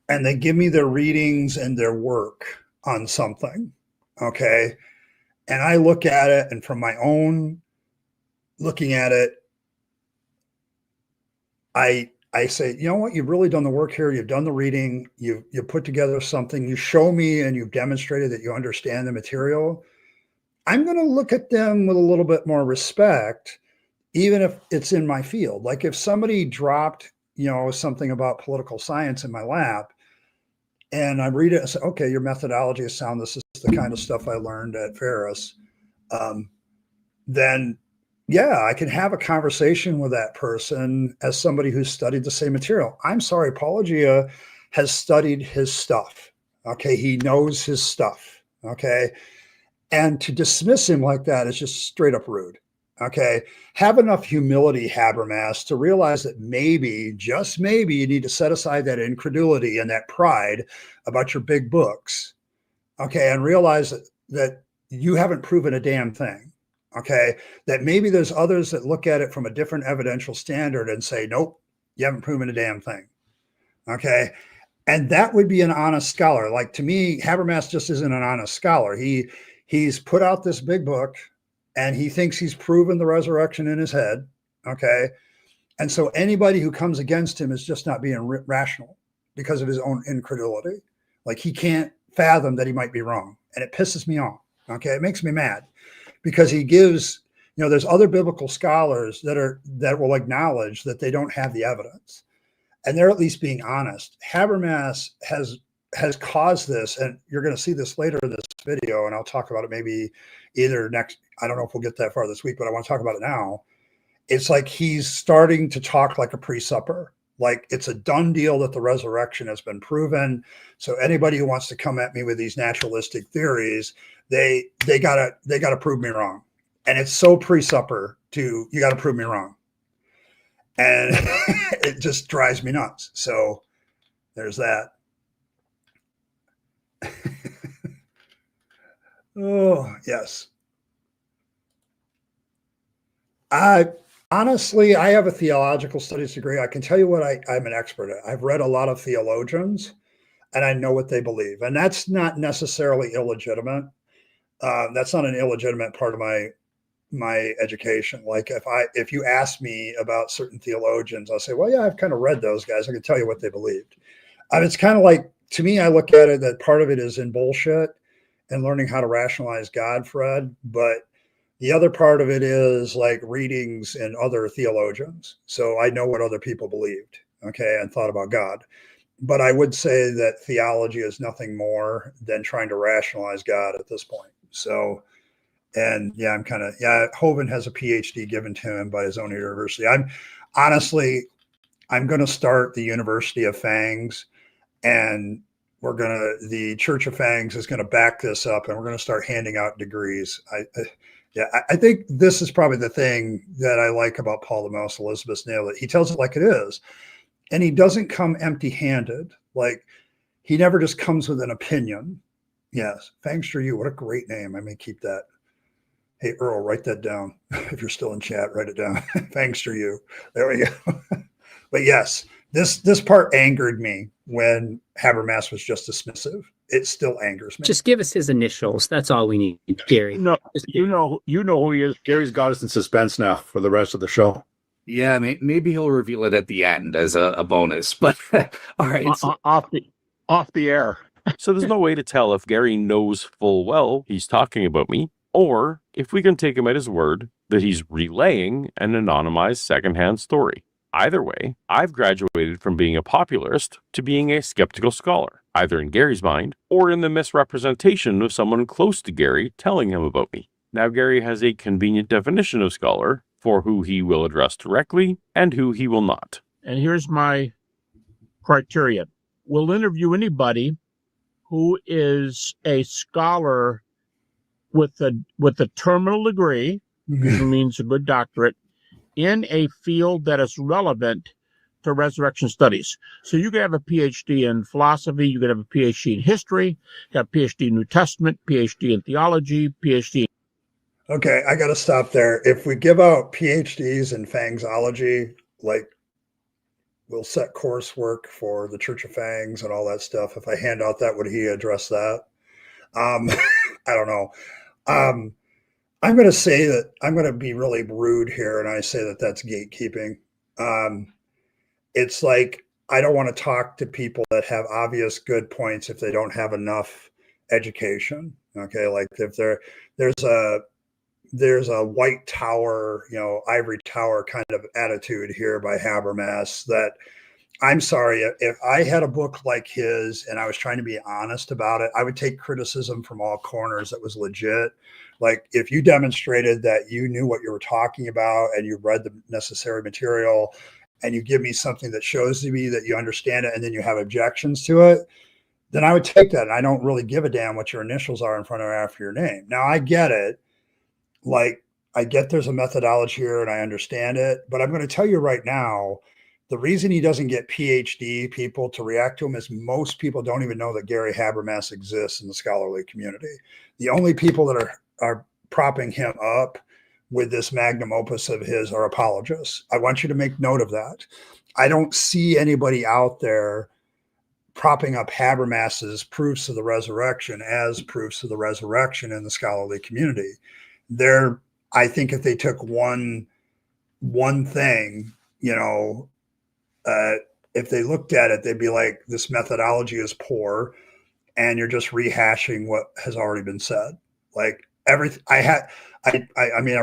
and they give me their readings and their work on something, okay, and I look at it and from my own looking at it, I say, you know what, you've really done the work here. You've done the reading. You put together something. You show me and you've demonstrated that you understand the material. I'm going to look at them with a little bit more respect, even if it's in my field. Like if somebody dropped, something about political science in my lap and I read it and say, okay, your methodology is sound. This is the kind of stuff I learned at Ferris. Then yeah, I can have a conversation with that person as somebody who's studied the same material. I'm sorry, Paulogia has studied his stuff. Okay. He knows his stuff. Okay. And to dismiss him like that is just straight up rude. Okay. Have enough humility, Habermas, to realize that maybe, just maybe, you need to set aside that incredulity and that pride about your big books. Okay. And realize that you haven't proven a damn thing. Okay. That maybe there's others that look at it from a different evidential standard and say, nope, you haven't proven a damn thing. Okay. And that would be an honest scholar. Like to me, Habermas just isn't an honest scholar. He's put out this big book and he thinks he's proven the resurrection in his head. Okay. And so anybody who comes against him is just not being rational because of his own incredulity. Like he can't fathom that he might be wrong. And it pisses me off. Okay. It makes me mad because he gives, there's other biblical scholars that will acknowledge that they don't have the evidence and they're at least being honest. Habermas has caused this, and you're going to see this later in this video, and I'll talk about it maybe either next, I don't know if we'll get that far this week, but I want to talk about it now. It's like he's starting to talk like a pre-supper, like it's a done deal that the resurrection has been proven. So anybody who wants to come at me with these naturalistic theories, they gotta prove me wrong. And it's so pre-supper you got to prove me wrong. And it just drives me nuts. So there's that. Oh, yes. Honestly, I have a theological studies degree. I can tell you what I'm an expert at. I've read a lot of theologians and I know what they believe. And that's not necessarily illegitimate. That's not an illegitimate part of my education. Like if you ask me about certain theologians, I'll say, well, yeah, I've kind of read those guys. I can tell you what they believed. It's kind of like, to me, I look at it that part of it is in bullshit and learning how to rationalize God, Fred, but the other part of it is like readings in other theologians. So I know what other people believed, okay, and thought about God. But I would say that theology is nothing more than trying to rationalize God at this point. So, and yeah, Hovind has a PhD given to him by his own university. I'm going to start the University of Fangs, and the Church of Fangs is going to back this up, and we're going to start handing out degrees. I think this is probably the thing that I like about Paul the Mouse. Elizabeth nailed it. He tells it like it is, and he doesn't come empty-handed. Like, he never just comes with an opinion. Yes, Fangs for you. What a great name. I may keep that. Hey, Earl, write that down. If you're still in chat, write it down. Fangs for you. There we go. But yes, this part angered me when Habermas was just dismissive. It still angers me. Just give us his initials. That's all we need, Gary. No, you know who he is. Gary's got us in suspense now for the rest of the show. Yeah, maybe he'll reveal it at the end as a bonus. But all right, off the air. So there's no way to tell if Gary knows full well he's talking about me, or if we can take him at his word that he's relaying an anonymized secondhand story. Either way, I've graduated from being a popularist to being a skeptical scholar, either in Gary's mind or in the misrepresentation of someone close to Gary telling him about me. Now, Gary has a convenient definition of scholar for who he will address directly and who he will not. And here's my criteria. We'll interview anybody who is a scholar with a terminal degree, which means a good doctorate, in a field that is relevant to resurrection studies. So you could have a PhD in philosophy, you could have a PhD in history, you got a PhD in New Testament, PhD in theology, PhD. Okay, I got to stop there. If we give out PhDs in Fangsology, like, we'll set coursework for the Church of Fangs and all that stuff. If I hand out that, would he address that? I don't know. I'm going to say that I'm going to be really rude here, and I say that that's gatekeeping. It's like, I don't want to talk to people that have obvious good points if they don't have enough education. Okay, like if there's a white tower, ivory tower kind of attitude here by Habermas that, I'm sorry, if I had a book like his and I was trying to be honest about it, I would take criticism from all corners that was legit. Like, if you demonstrated that you knew what you were talking about and you read the necessary material, and you give me something that shows to me that you understand it, and then you have objections to it, then I would take that. And I don't really give a damn what your initials are in front or after your name. Now, I get it. Like, I get there's a methodology here and I understand it, but I'm going to tell you right now, the reason he doesn't get PhD people to react to him is most people don't even know that Gary Habermas exists in the scholarly community. The only people that are propping him up with this magnum opus of his are apologists. I want you to make note of that. I don't see anybody out there propping up Habermas's proofs of the resurrection as proofs of the resurrection in the scholarly community. I think if they took one thing, if they looked at it, they'd be like, this methodology is poor and you're just rehashing what has already been said. Like, everything I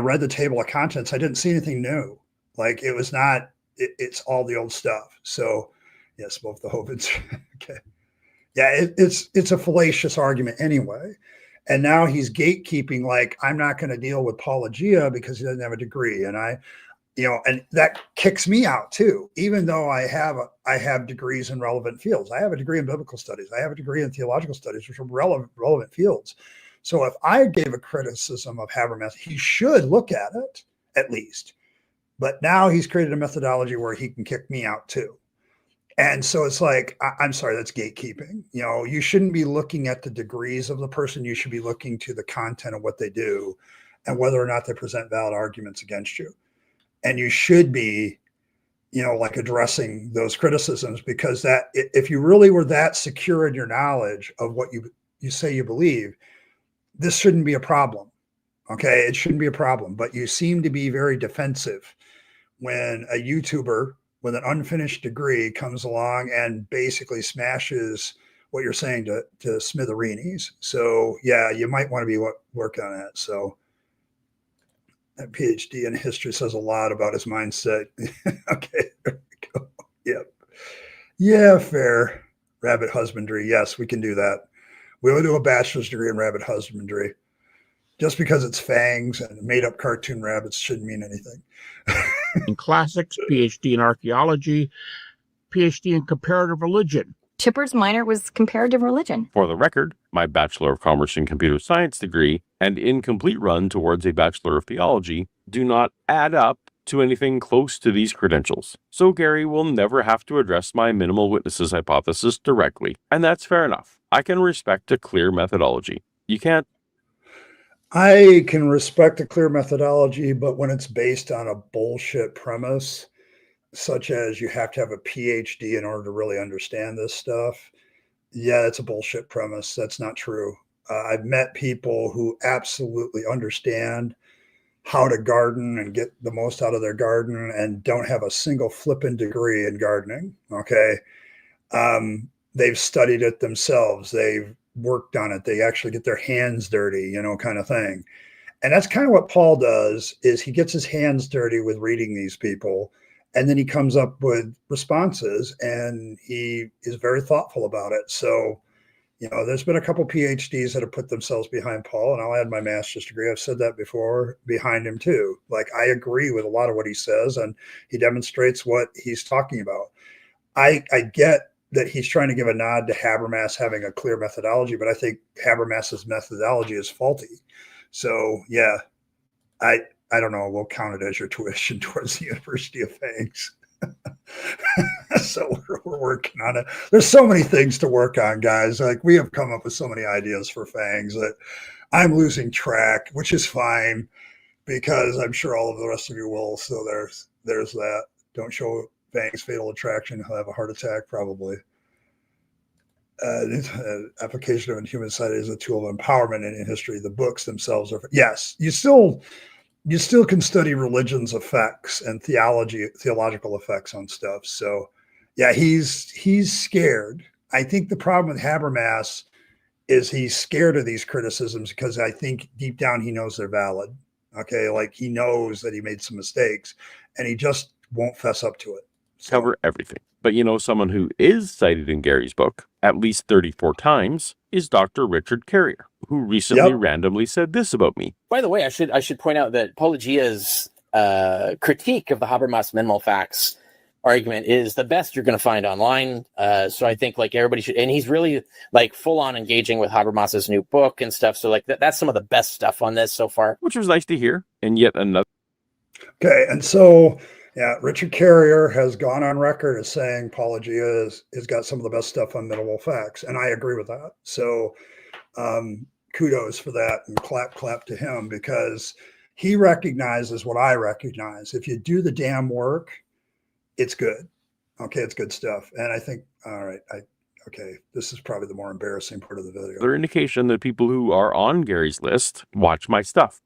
read the table of contents. I didn't see anything new. Like, it was not, it's all the old stuff. So yes, both the Hovids. Okay. Yeah. It's a fallacious argument anyway. And now he's gatekeeping, like, I'm not going to deal with Paulogia because he doesn't have a degree. And and that kicks me out too, even though I have degrees in relevant fields. I have a degree in biblical studies. I have a degree in theological studies, which are relevant fields. So if I gave a criticism of Habermas, he should look at it at least. But now he's created a methodology where he can kick me out too. And so it's like, I'm sorry, that's gatekeeping. You shouldn't be looking at the degrees of the person. You should be looking to the content of what they do and whether or not they present valid arguments against you. And you should be, like, addressing those criticisms, because that, if you really were that secure in your knowledge of what you say you believe, this shouldn't be a problem. Okay. It shouldn't be a problem, but you seem to be very defensive when a YouTuber with an unfinished degree comes along and basically smashes what you're saying to smithereens. So yeah, you might want to be working on that. So that PhD in history says a lot about his mindset. Okay, there we go. Yep. Yeah, fair. Rabbit husbandry. Yes, we can do that. We'll do a bachelor's degree in rabbit husbandry. Just because it's fangs and made up cartoon rabbits shouldn't mean anything. In classics, PhD in archaeology, PhD in comparative religion. Chipper's minor was comparative religion. For the record, my Bachelor of Commerce in Computer Science degree and incomplete run towards a Bachelor of Theology do not add up to anything close to these credentials. So Gary will never have to address my minimal witnesses hypothesis directly. And that's fair enough. I can respect a clear methodology. You can't. I can respect a clear methodology, but when it's based on a bullshit premise, such as you have to have a PhD in order to really understand this stuff, yeah, that's a bullshit premise. That's not true. I've met people who absolutely understand how to garden and get the most out of their garden and don't have a single flippin' degree in gardening. Okay. They've studied it themselves. They've worked on it. They actually get their hands dirty, kind of thing. And that's kind of what Paul does, is he gets his hands dirty with reading these people. And then he comes up with responses and he is very thoughtful about it. So, there's been a couple PhDs that have put themselves behind Paul, and I'll add my master's degree. I've said that before, behind him too. Like, I agree with a lot of what he says, and he demonstrates what he's talking about. I get that he's trying to give a nod to Habermas having a clear methodology, but I think Habermas's methodology is faulty. So yeah, I don't know. We'll count it as your tuition towards the University of Fangs. So we're working on it. There's so many things to work on, guys. Like, we have come up with so many ideas for Fangs that I'm losing track, which is fine because I'm sure all of the rest of you will. So there's that. Don't show Fangs fatal attraction. He'll have a heart attack probably. Application of human society is a tool of empowerment in history. The books themselves are, yes, you still can study religion's effects and theological effects on stuff. So yeah, he's scared. I think the problem with Habermas is he's scared of these criticisms because I think deep down he knows they're valid. Okay. Like, he knows that he made some mistakes and he just won't fess up to it. So. Cover everything. But someone who is cited in Gary's book at least 34 times is Dr. Richard Carrier, who recently randomly said this about me. By the way, I should point out that Paulogia's critique of the Habermas minimal facts argument is the best you're going to find online. So I think everybody should, and he's really full on engaging with Habermas's new book and stuff. So that's some of the best stuff on this so far, which was nice to hear. And yet another. Okay, and so. Yeah, Richard Carrier has gone on record as saying Paulogia has got some of the best stuff on minimal facts, and I agree with that. So kudos for that, and clap to him, because he recognizes what I recognize. If you do the damn work, it's good. Okay, it's good stuff. And I think, all right, this is probably the more embarrassing part of the video. Another indication that people who are on Gary's list watch my stuff.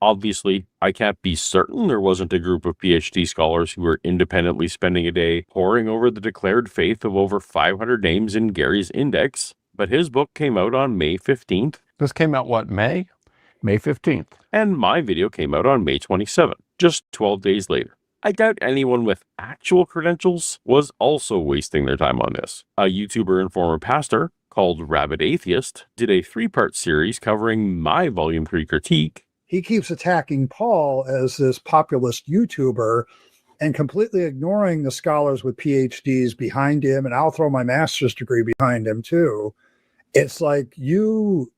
Obviously, I can't be certain there wasn't a group of PhD scholars who were independently spending a day poring over the declared faith of over 500 names in Gary's index, but his book came out on May 15th. This came out what, May? May 15th. And my video came out on May 27th, just 12 days later. I doubt anyone with actual credentials was also wasting their time on this. A YouTuber and former pastor called Rabyd Atheist did a 3-part series covering my Volume 3 critique. He keeps attacking Paul as this populist YouTuber and completely ignoring the scholars with PhDs behind him. And I'll throw my master's degree behind him too. It's like you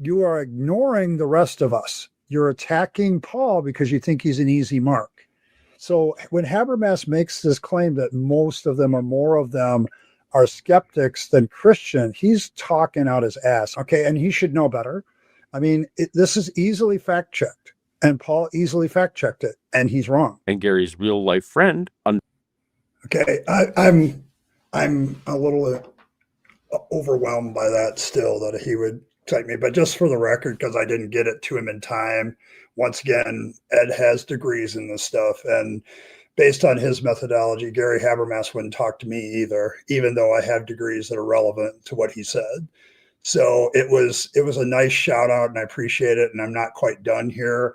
are ignoring the rest of us. You're attacking Paul because you think he's an easy mark. So when Habermas makes this claim that most of them or more of them are skeptics than Christian, he's talking out his ass. Okay. And he should know better. I mean, this is easily fact-checked, and Paul easily fact-checked it, and he's wrong. And Gary's real-life friend. Okay, I'm a little overwhelmed by that still, that he would cite me. But just for the record, because I didn't get it to him in time, once again, Ed has degrees in this stuff, and based on his methodology, Gary Habermas wouldn't talk to me either, even though I have degrees that are relevant to what he said. So it was a nice shout out, and I appreciate it. And I'm not quite done here.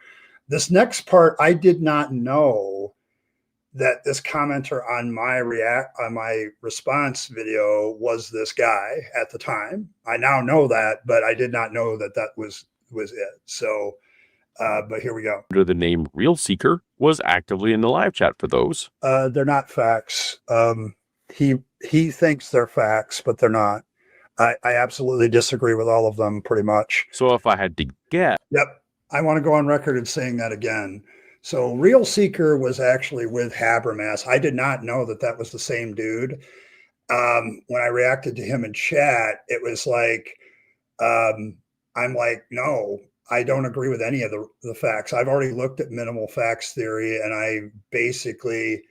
This next part, I did not know that this commenter on my response video was this guy at the time. I now know that, but I did not know that that was it. So, but here we go. Under the name Real Seeker was actively in the live chat for those. They're not facts. He thinks they're facts, but they're not. I absolutely disagree with all of them pretty much. So if I had to guess. Yep. I want to go on record as saying that again. So Real Seeker was actually with Habermas. I did not know that that was the same dude. When I reacted to him in chat, it was like, I'm like, no, I don't agree with any of the facts. I've already looked at minimal facts theory, and I basically,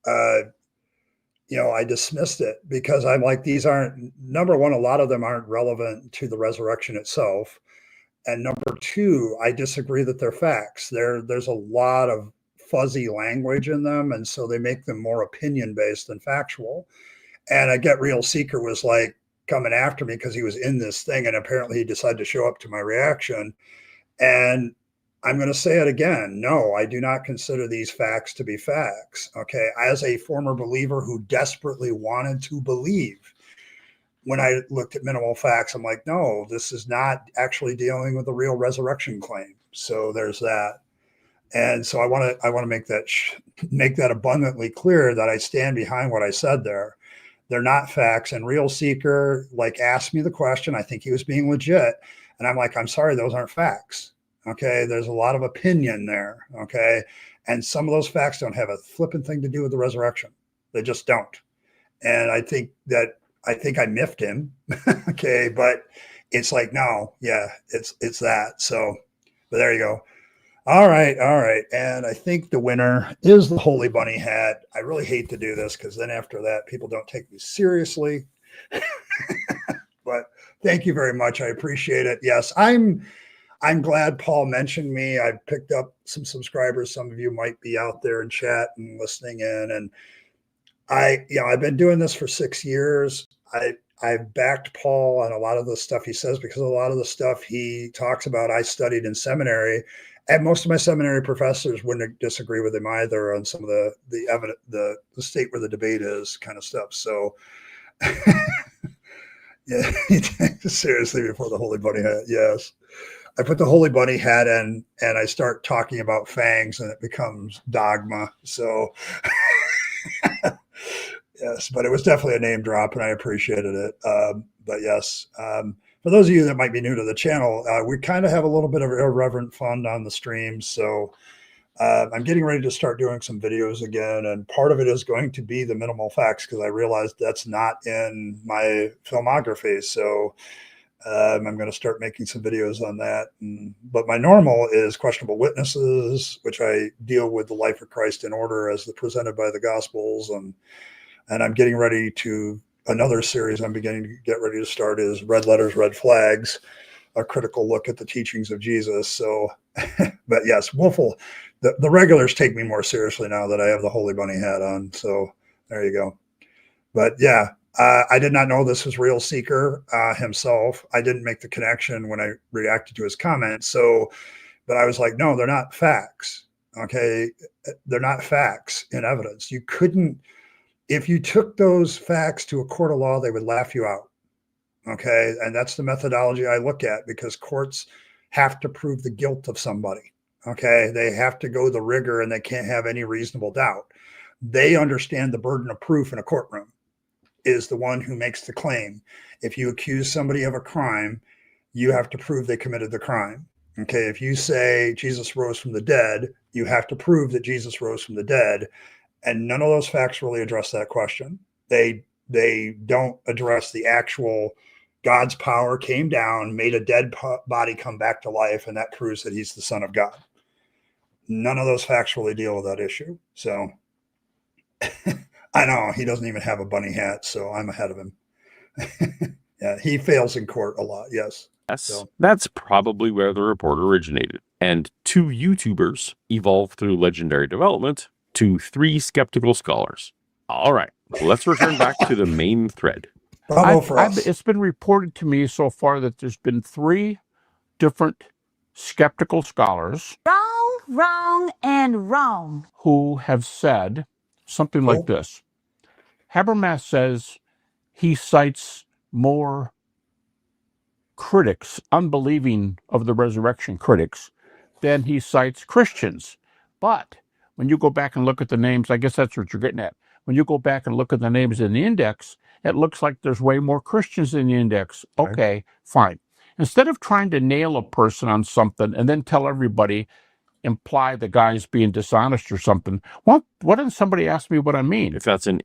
I dismissed it because I'm like, these aren't, number one, a lot of them aren't relevant to the resurrection itself. And number two, I disagree that they're facts. There's a lot of fuzzy language in them, and so they make them more opinion-based than factual. And I get Real Seeker was like coming after me because he was in this thing, and apparently he decided to show up to my reaction. And I'm going to say it again. No, I do not consider these facts to be facts. Okay. As a former believer who desperately wanted to believe, when I looked at minimal facts, I'm like, no, this is not actually dealing with a real resurrection claim. So there's that. And so I want to make that abundantly clear that I stand behind what I said there. They're not facts. And Real Seeker asked me the question. I think he was being legit. And I'm like, I'm sorry, those aren't facts. Okay. There's a lot of opinion there. Okay. And some of those facts don't have a flipping thing to do with the resurrection. They just don't. And I think I miffed him. Okay. But it's like, no, yeah, it's that. So, but there you go. All right. And I think the winner is the Holy Bunny hat. I really hate to do this because then after that, people don't take me seriously. But thank you very much. I appreciate it. Yes, I'm glad Paul mentioned me. I picked up some subscribers. Some of you might be out there in chat and listening in. And I've been doing this for 6 years. I've backed Paul on a lot of the stuff he says because a lot of the stuff he talks about, I studied in seminary. And most of my seminary professors wouldn't disagree with him either on some of the evidence, the state where the debate is kind of stuff. So yeah, he takes it seriously before the Holy Bunny hat. Yes. I put the Holy Bunny hat in and I start talking about Fangs and it becomes dogma. So yes, but it was definitely a name drop and I appreciated it. But yes, for those of you that might be new to the channel, we kind of have a little bit of irreverent fun on the stream. So I'm getting ready to start doing some videos again. And part of it is going to be the minimal facts because I realized that's not in my filmography. So I'm going to start making some videos on that. But my normal is questionable witnesses, which I deal with the life of Christ in order as presented by the Gospels. And I'm getting ready to another series I'm beginning to get ready to start is Red Letters, Red Flags, a critical look at the teachings of Jesus. So, but yes, Wolfle, the regulars take me more seriously now that I have the Holy Bunny hat on. So there you go. But yeah, I did not know this was Real Seeker himself. I didn't make the connection when I reacted to his comments. So, but I was like, no, they're not facts. Okay. They're not facts in evidence. You couldn't, if you took those facts to a court of law, they would laugh you out. Okay. And that's the methodology I look at because courts have to prove the guilt of somebody. Okay. They have to go the rigor and they can't have any reasonable doubt. They understand the burden of proof in a courtroom is the one who makes the claim. If you accuse somebody of a crime, you have to prove they committed the crime. Okay. If you say Jesus rose from the dead, you have to prove that Jesus rose from the dead. And none of those facts really address that question. They don't address the actual God's power came down, made a dead body come back to life, and that proves that he's the Son of God. None of those facts really deal with that issue. So I know he doesn't even have a bunny hat, so I'm ahead of him. Yeah, he fails in court a lot. Yes. Yes, so. That's probably where the report originated. and 2 YouTubers evolved through legendary development to 3 skeptical scholars. All right, let's return back to the main thread. Bravo for us. It's been reported to me so far that there's been 3 different skeptical scholars. Wrong, and wrong. Who have said something like this. Habermas says he cites more critics, unbelieving of the resurrection critics, than he cites Christians. But when you go back and look at the names, I guess that's what you're getting at. When you go back and look at the names in the index, it looks like there's way more Christians in the index. Okay, fine. Instead of trying to nail a person on something and then tell everybody, imply the guy's being dishonest or something, why doesn't somebody ask me what I mean? If that's an...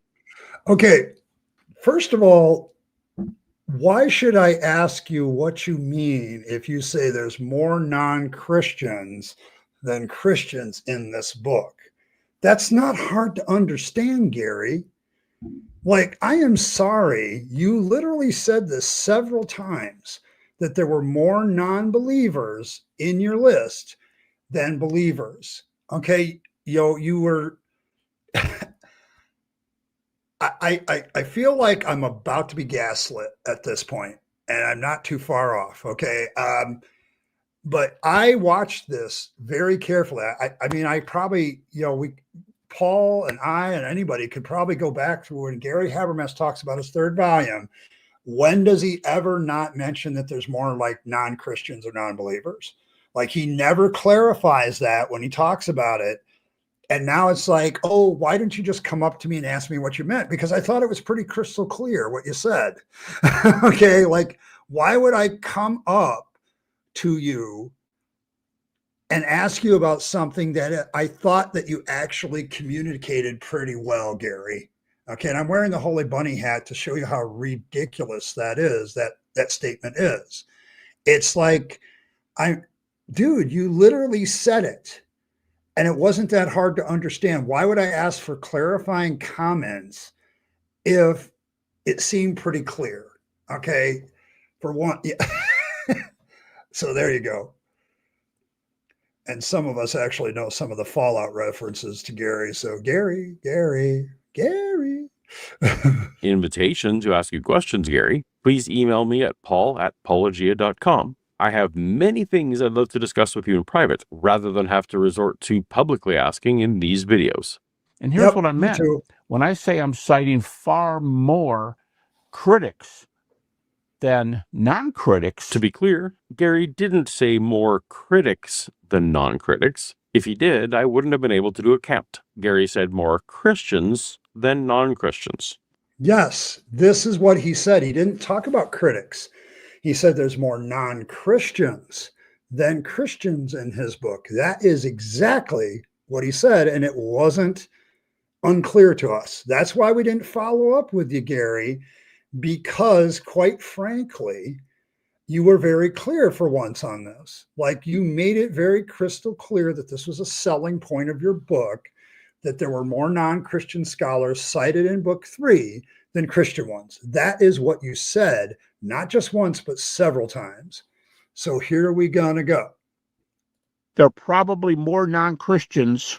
Okay, first of all, why should I ask you what you mean if you say there's more non-Christians than Christians in this book? That's not hard to understand, Gary. Like, I am sorry, you literally said this several times, that there were more non-believers in your list than believers. Okay, you were... I feel like I'm about to be gaslit at this point, and I'm not too far off. Okay. But I watched this very carefully. I mean, I probably, Paul and I and anybody could probably go back to when Gary Habermas talks about his 3rd volume. When does he ever not mention that there's more like non-Christians or non-believers? Like, he never clarifies that when he talks about it. And now it's like, oh, why didn't you just come up to me and ask me what you meant? Because I thought it was pretty crystal clear what you said. Okay, like, why would I come up to you and ask you about something that I thought that you actually communicated pretty well, Gary? Okay, and I'm wearing the Holy Bunny hat to show you how ridiculous that is, that statement is. It's like, dude, you literally said it. And it wasn't that hard to understand. Why would I ask for clarifying comments if it seemed pretty clear? Okay, for one. Yeah. So there you go. And some of us actually know some of the Fallout references to Gary. So Gary. Invitation to ask you questions, Gary. Please email me at paul@paulogia.com. I have many things I'd love to discuss with you in private, rather than have to resort to publicly asking in these videos. And here's what I meant. When I say I'm citing far more critics than non-critics. To be clear, Gary didn't say more critics than non-critics. If he did, I wouldn't have been able to do a count. Gary said more Christians than non-Christians. Yes, this is what he said. He didn't talk about critics. He said there's more non-Christians than Christians in his book. That is exactly what he said, and it wasn't unclear to us. That's why we didn't follow up with you, Gary, because quite frankly, you were very clear for once on this. Like, you made it very crystal clear that this was a selling point of your book, that there were more non-Christian scholars cited in book 3 than Christian ones. That is what you said, not just once, but several times. So here we gonna go. There are probably more non-Christians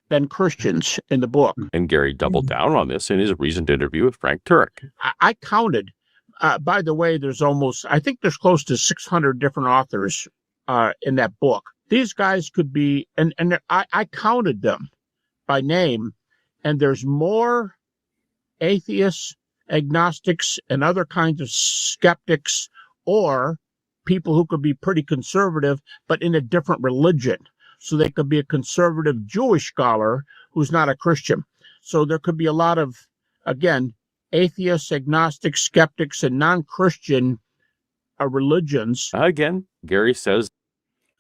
than Christians in the book. And Gary doubled down on this in his recent interview with Frank Turek. I counted. By the way, I think there's close to 600 different authors in that book. These guys could be, and I counted them by name, and there's more atheists, agnostics, and other kinds of skeptics, or people who could be pretty conservative, but in a different religion. So they could be a conservative Jewish scholar who's not a Christian. So there could be a lot of, again, atheists, agnostics, skeptics, and non-Christian religions. Again, Gary says.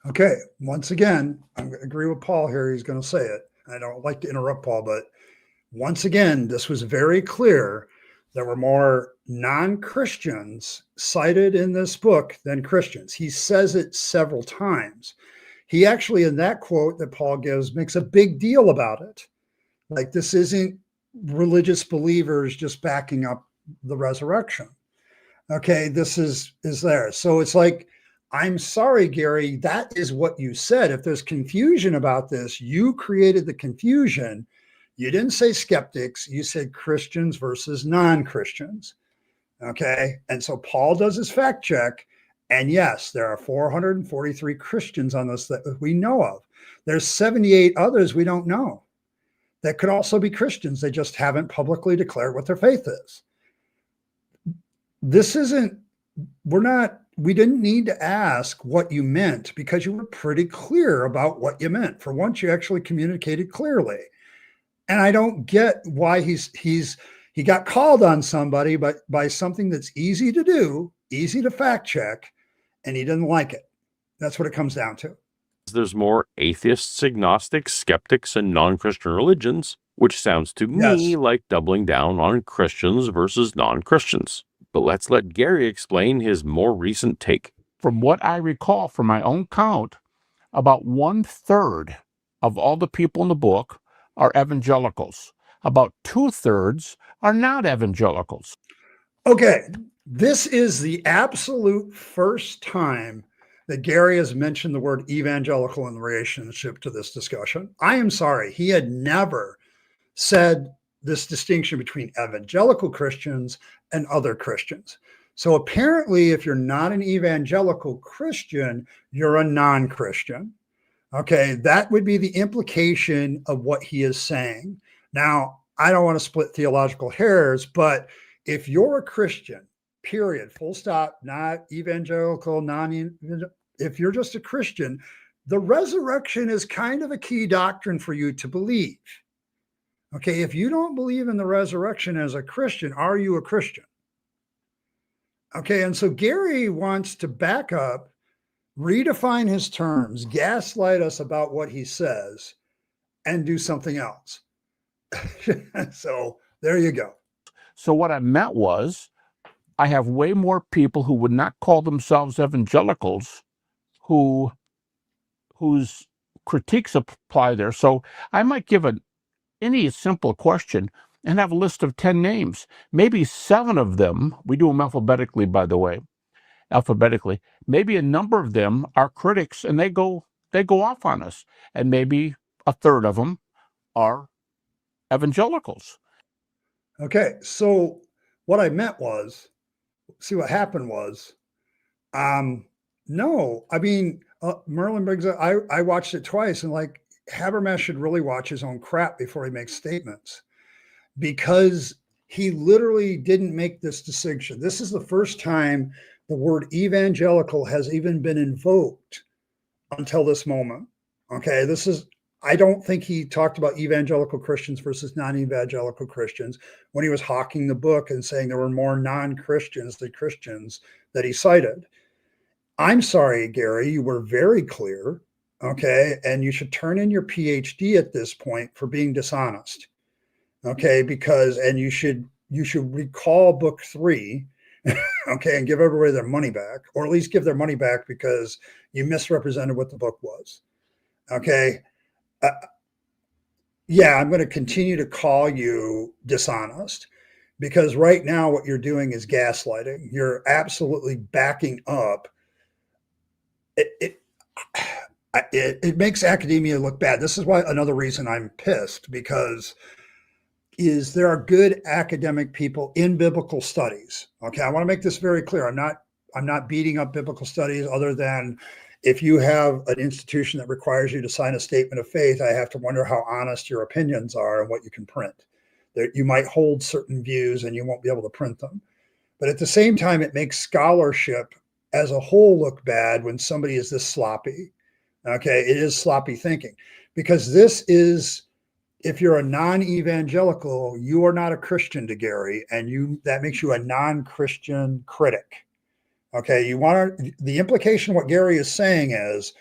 Okay, once again, I agree with Paul here. He's going to say it. I don't like to interrupt Paul, but once again, this was very clear. There were more non-Christians cited in this book than Christians. He says it several times. He actually, in that quote that Paul gives, makes a big deal about it. Like, this isn't religious believers just backing up the resurrection. Okay, this is there. So it's like, I'm sorry, Gary, that is what you said. If there's confusion about this, you created the confusion. You didn't say skeptics, you said Christians versus non-Christians. Okay. And so Paul does his fact check. And yes, there are 443 Christians on this that we know of. There's 78 others we don't know that could also be Christians. They just haven't publicly declared what their faith is. This isn't, we didn't need to ask what you meant because you were pretty clear about what you meant. For once, you actually communicated clearly. And I don't get why he got called on somebody, but by something that's easy to do, easy to fact check, and he didn't like it. That's what it comes down to. There's more atheists, agnostics, skeptics, and non-Christian religions, which sounds to me like doubling down on Christians versus non-Christians. But let's let Gary explain his more recent take. From what I recall from my own count, about 1/3 of all the people in the book are evangelicals. About 2/3 are not evangelicals. Okay, this is the absolute first time that Gary has mentioned the word evangelical in relationship to this discussion. I am sorry, he had never said this distinction between evangelical Christians and other Christians. So apparently, if you're not an evangelical Christian, you're a non-Christian. Okay, that would be the implication of what he is saying. Now, I don't want to split theological hairs, but if you're a Christian, period, full stop, not evangelical, if you're just a Christian, the resurrection is kind of a key doctrine for you to believe. Okay, if you don't believe in the resurrection as a Christian, are you a Christian? Okay, and so Gary wants to back up, redefine his terms, gaslight us about what he says, and do something else. So there you go. So what I meant was, I have way more people who would not call themselves evangelicals whose critiques apply there. So I might give any simple question and have a list of 10 names. Maybe 7 of them, we do them alphabetically, by the way, maybe a number of them are critics and they go off on us. And maybe 1/3 of them are evangelicals. Okay, so what I meant was, see what happened was, no, I mean, Merlin Briggs, I watched it twice, and like Habermas should really watch his own crap before he makes statements, because he literally didn't make this distinction. This is the first time the word evangelical has even been invoked until this moment. Okay, I don't think he talked about evangelical Christians versus non-evangelical Christians when he was hawking the book and saying there were more non-Christians than Christians that he cited. I'm sorry, Gary, you were very clear, okay? And you should turn in your PhD at this point for being dishonest, okay? And you should recall book 3, okay, and give everybody their money back, or at least give their money back because you misrepresented what the book was, okay? Yeah, I'm going to continue to call you dishonest because right now what you're doing is gaslighting. You're absolutely backing up. It makes academia look bad. This is why another reason I'm pissed, because there are good academic people in biblical studies. Okay, I want to make this very clear. I'm not beating up biblical studies, other than if you have an institution that requires you to sign a statement of faith, I have to wonder how honest your opinions are and what you can print. You might hold certain views and you won't be able to print them. But at the same time, it makes scholarship as a whole look bad when somebody is this sloppy. Okay, it is sloppy thinking, because this is, if you're a non-evangelical, you are not a Christian to Gary, and that makes you a non-Christian critic. Okay, the implication of what Gary is saying is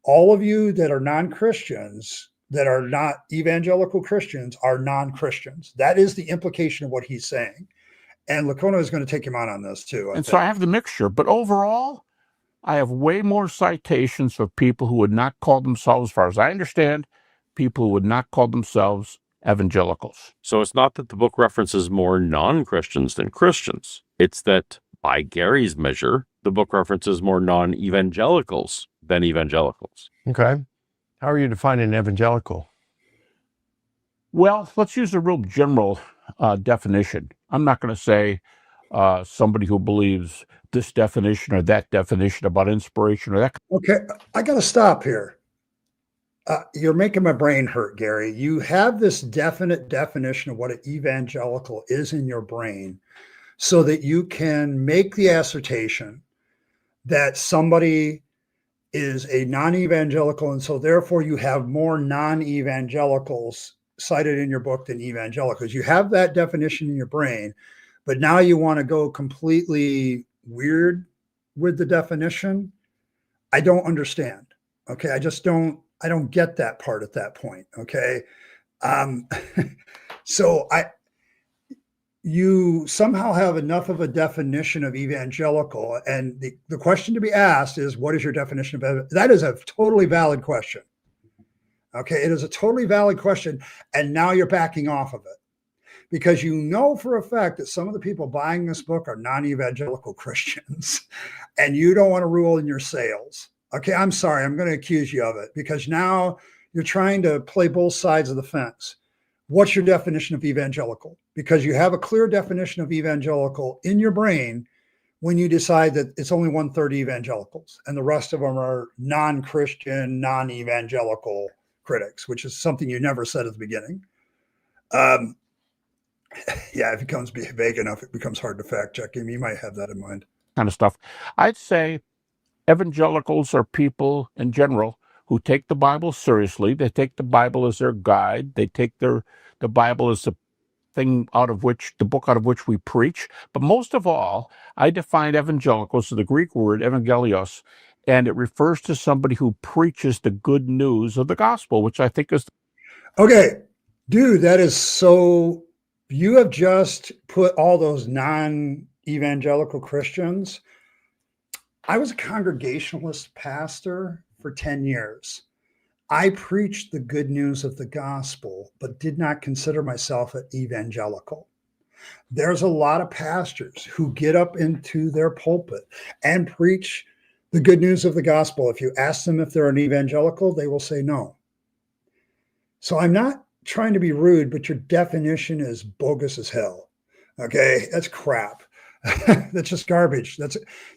all of you that are non-Christians, that are not evangelical Christians, are non-Christians. That is the implication of what he's saying. And Lacona is going to take him on this too. So I have the mixture, but overall, I have way more citations for people who would not call themselves, as far as I understand, people who would not call themselves evangelicals. So it's not that the book references more non-Christians than Christians. It's that By Gary's measure, the book references more non-evangelicals than evangelicals. Okay. How are you defining evangelical? Well, let's use a real general definition. I'm not going to say somebody who believes this definition or that definition about inspiration or that. Okay, I got to stop here. You're making my brain hurt, Gary. You have this definite definition of what an evangelical is in your brain so that you can make the assertion that somebody is a non-evangelical, and so therefore you have more non-evangelicals cited in your book than evangelicals. You have that definition in your brain, but now you want to go completely weird with the definition. I don't understand. Okay, I don't get that part at that point. Okay. So you somehow have enough of a definition of evangelical, and the question to be asked is, what is your definition of that? Is a totally valid question. Okay, it is a totally valid question, and now you're backing off of it because you know for a fact that some of the people buying this book are non-evangelical Christians, and you don't want to rule in your sales. Okay, I'm sorry, I'm going to accuse you of it because now you're trying to play both sides of the fence. What's your definition of evangelical? Because you have a clear definition of evangelical in your brain when you decide that it's only 1/3 evangelicals and the rest of them are non-Christian, non-evangelical critics, which is something you never said at the beginning. Yeah, if it becomes vague enough, it becomes hard to fact check him. You might have that in mind. Kind of stuff. I'd say evangelicals are people in general who take the Bible seriously. They take the Bible as their guide. They take the Bible as the book out of which we preach. But most of all, I define evangelicals, the Greek word evangelios, and it refers to somebody who preaches the good news of the gospel, which I think is. Okay, dude, that is so. You have just put all those non-evangelical Christians. I was a Congregationalist pastor for 10 years. I preached the good news of the gospel, but did not consider myself an evangelical. There's a lot of pastors who get up into their pulpit and preach the good news of the gospel. If you ask them if they're an evangelical, they will say no. So I'm not trying to be rude, but your definition is bogus as hell. Okay, that's crap. That's just garbage.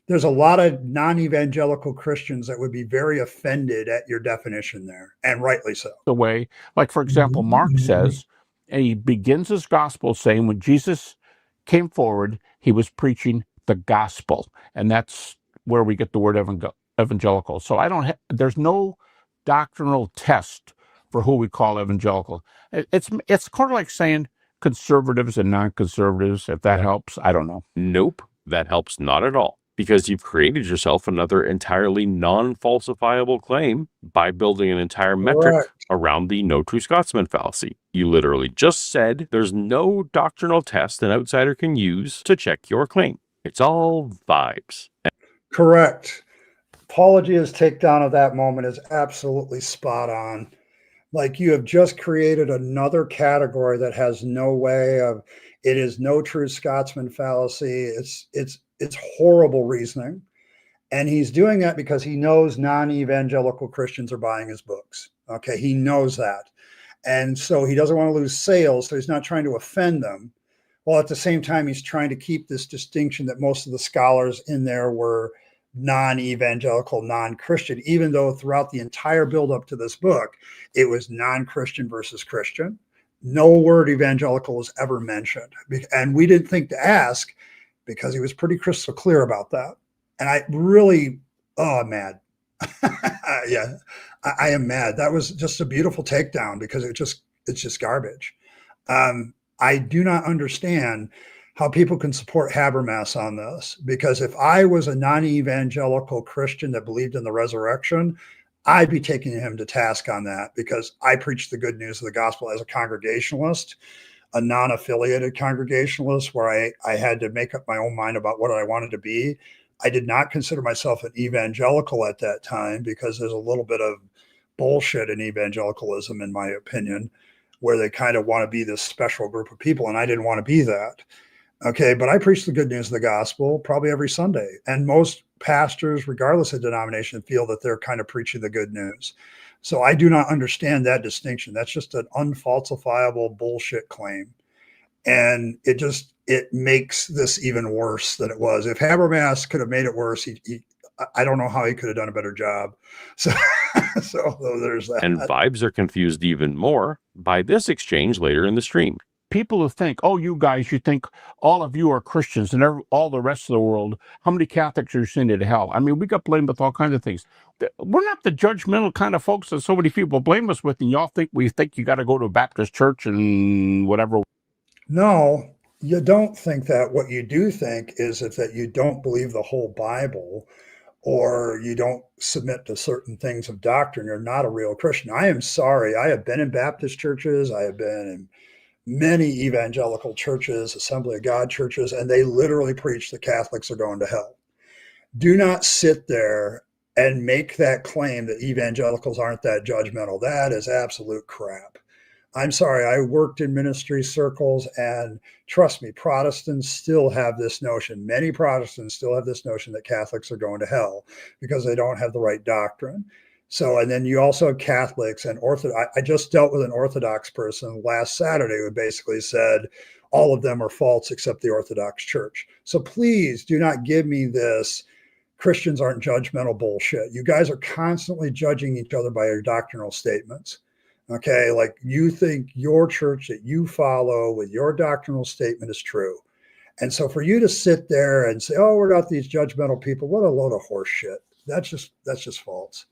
There's a lot of non-evangelical Christians that would be very offended at your definition there, and rightly so. The way, like for example, Mark says, and he begins his gospel saying when Jesus came forward, he was preaching the gospel, and that's where we get the word evangelical. So there's no doctrinal test for who we call evangelical. It's kind of like saying conservatives and non-conservatives, if that helps. I don't know. Nope, that helps not at all, because you've created yourself another entirely non-falsifiable claim by building an entire metric around the no true Scotsman fallacy. You literally just said there's no doctrinal test an outsider can use to check your claim. It's all vibes. Correct. Paulogia's takedown of that moment is absolutely spot on. Like, you have just created another category that has no way of. It is no true Scotsman fallacy. It's horrible reasoning, and he's doing that because he knows non-evangelical Christians are buying his books. Okay, he knows that, and so he doesn't want to lose sales. So he's not trying to offend them, while at the same time he's trying to keep this distinction that most of the scholars in there were non-evangelical, non-Christian, even though throughout the entire buildup to this book, it was non-Christian versus Christian. No word evangelical was ever mentioned. And we didn't think to ask because he was pretty crystal clear about that. And I really, I'm mad. Yeah, I am mad. That was just a beautiful takedown because it's just garbage. I do not understand how people can support Habermas on this, because if I was a non-evangelical Christian that believed in the resurrection, I'd be taking him to task on that, because I preached the good news of the gospel as a Congregationalist, a non-affiliated Congregationalist, where I had to make up my own mind about what I wanted to be. I did not consider myself an evangelical at that time, because there's a little bit of bullshit in evangelicalism, in my opinion, where they kind of want to be this special group of people, and I didn't want to be that. Okay, but I preach the good news of the gospel probably every Sunday. And most pastors, regardless of denomination, feel that they're kind of preaching the good news. So I do not understand that distinction. That's just an unfalsifiable bullshit claim. And it makes this even worse than it was. If Habermas could have made it worse, I don't know how he could have done a better job. So there's that. And vibes are confused even more by this exchange later in the stream. People who think, oh, you guys, you think all of you are Christians and all the rest of the world, how many Catholics are you sending to hell? I mean, we got blamed with all kinds of things. We're not the judgmental kind of folks that so many people blame us with, and y'all think we think you got to go to a Baptist church and whatever. No, you don't think that. What you do think is that you don't believe the whole Bible, or you don't submit to certain things of doctrine. You're not a real Christian. I am sorry. I have been in Baptist churches. I have been in many evangelical churches, Assembly of God churches, and they literally preach that Catholics are going to hell. Do not sit there and make that claim that evangelicals aren't that judgmental. That is absolute crap. I'm sorry, I worked in ministry circles, and trust me, Protestants still have this notion. Many Protestants still have this notion that Catholics are going to hell because they don't have the right doctrine. So, and then you also have Catholics and Orthodox. I just dealt with an Orthodox person last Saturday who basically said all of them are false except the Orthodox Church. So please do not give me this Christians aren't judgmental bullshit. You guys are constantly judging each other by your doctrinal statements. Okay, like you think your church that you follow with your doctrinal statement is true. And so for you to sit there and say, oh, we're not these judgmental people, what a load of horse shit. That's just false.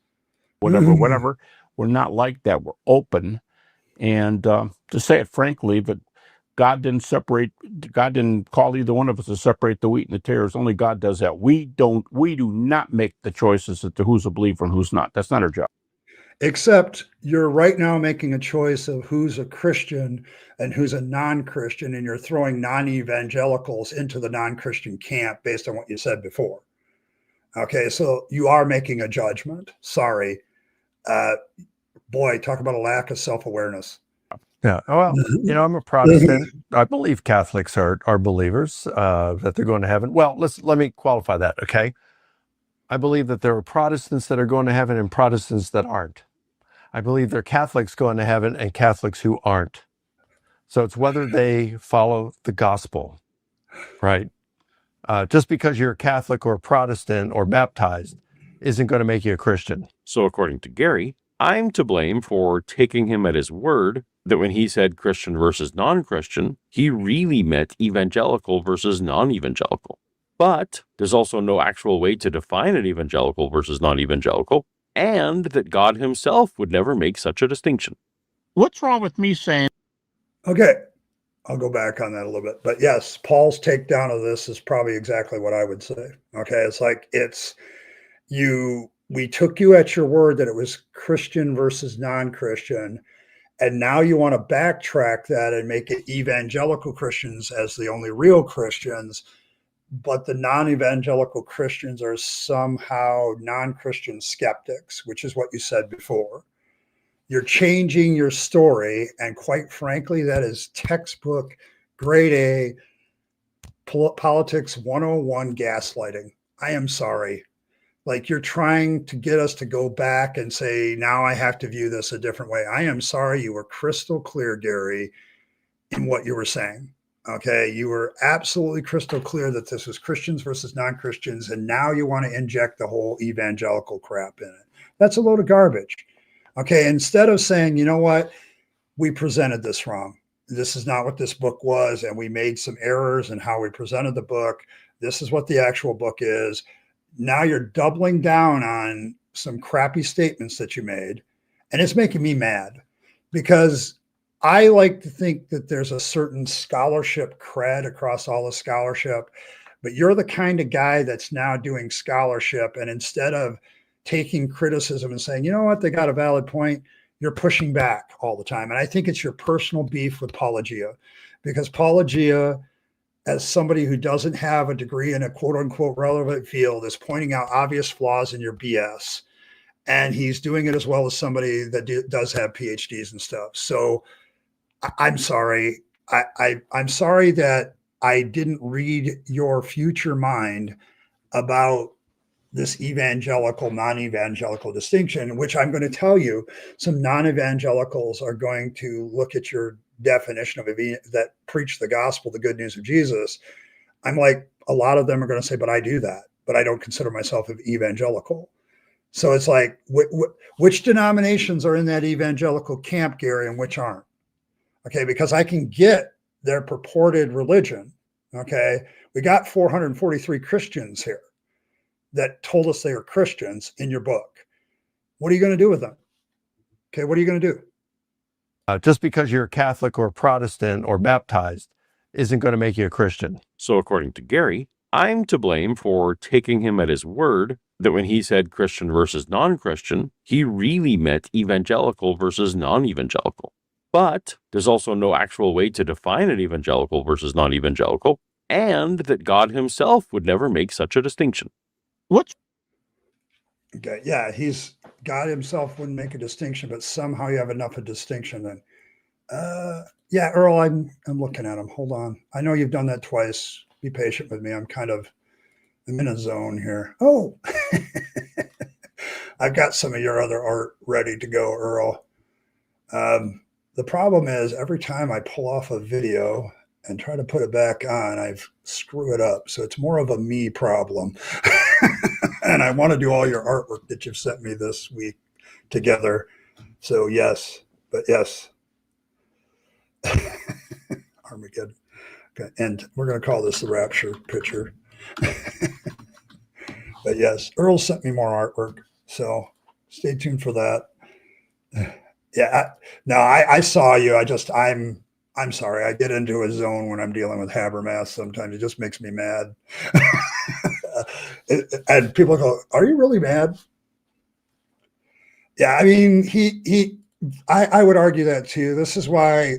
Whatever. We're not like that. We're open. And to say it frankly, but God didn't call either one of us to separate the wheat and the tares. Only God does that. We do not make the choices as to who's a believer and who's not. That's not our job. Except you're right now making a choice of who's a Christian and who's a non-Christian, and you're throwing non-evangelicals into the non-Christian camp based on what you said before. Okay, so you are making a judgment. Sorry. Boy, talk about a lack of self-awareness. Yeah. Well, I'm a Protestant. I believe Catholics are believers, that they're going to heaven. Well, let me qualify that, okay? I believe that there are Protestants that are going to heaven and Protestants that aren't. I believe there are Catholics going to heaven and Catholics who aren't. So it's whether they follow the gospel, right? Just because you're a Catholic or a Protestant or baptized isn't going to make you a Christian. So according to Gary, I'm to blame for taking him at his word that when he said Christian versus non-Christian, he really meant evangelical versus non-evangelical. But there's also no actual way to define an evangelical versus non-evangelical, and that God himself would never make such a distinction. What's wrong with me saying? Okay, I'll go back on that a little bit. But yes, Paul's takedown of this is probably exactly what I would say. Okay, it's like we took you at your word that it was Christian versus non-Christian, and now you want to backtrack that and make it evangelical Christians as the only real Christians, but the non-evangelical Christians are somehow non-Christian skeptics, which is what you said before. You're changing your story, and quite frankly, that is textbook grade A politics 101 gaslighting. I am sorry. Like, you're trying to get us to go back and say, now I have to view this a different way. I am sorry. You were crystal clear, Gary, in what you were saying. Okay. You were absolutely crystal clear that this was Christians versus non-Christians. And now you want to inject the whole evangelical crap in it. That's a load of garbage. Okay. Instead of saying, you know what, we presented this wrong. This is not what this book was. And we made some errors in how we presented the book. This is what the actual book is. Now you're doubling down on some crappy statements that you made. And it's making me mad because I like to think that there's a certain scholarship cred across all the scholarship, but you're the kind of guy that's now doing scholarship. And instead of taking criticism and saying, you know what, they got a valid point, you're pushing back all the time. And I think it's your personal beef with Paulogia, because Paulogia, as somebody who doesn't have a degree in a quote unquote relevant field, is pointing out obvious flaws in your BS. And he's doing it as well as somebody that does have PhDs and stuff. So I'm sorry. I'm sorry that I didn't read your future mind about this evangelical, non-evangelical distinction, which I'm going to tell you, some non-evangelicals are going to look at your definition of that preach the gospel, the good news of Jesus. I'm like, a lot of them are going to say, but I do that, but I don't consider myself an evangelical. So it's like, which denominations are in that evangelical camp, Gary, and which aren't? Okay, because I can get their purported religion. Okay, we got 443 Christians here that told us they were Christians in your book. What are you going to do with them? Okay, what are you going to do? Just because you're Catholic or Protestant or baptized isn't going to make you a Christian. So according to Gary, I'm to blame for taking him at his word that when he said Christian versus non-Christian, he really meant evangelical versus non-evangelical. But there's also no actual way to define an evangelical versus non-evangelical, and that God himself would never make such a distinction. What? Okay, yeah, God himself wouldn't make a distinction, but somehow you have enough of distinction then. Yeah, Earl, I'm looking at him. Hold on. I know you've done that twice. Be patient with me. I'm in a zone here. Oh, I've got some of your other art ready to go, Earl. The problem is every time I pull off a video and try to put it back on, I screw it up. So it's more of a me problem. And I want to do all your artwork that you've sent me this week together. So yes, but yes. Armageddon. Okay. And we're going to call this the Rapture picture. But yes, Earl sent me more artwork. So stay tuned for that. Yeah. I saw you. I'm sorry. I get into a zone when I'm dealing with Habermas. Sometimes it just makes me mad. And people go, "Are you really mad?" Yeah. I mean, I would argue that too. This is why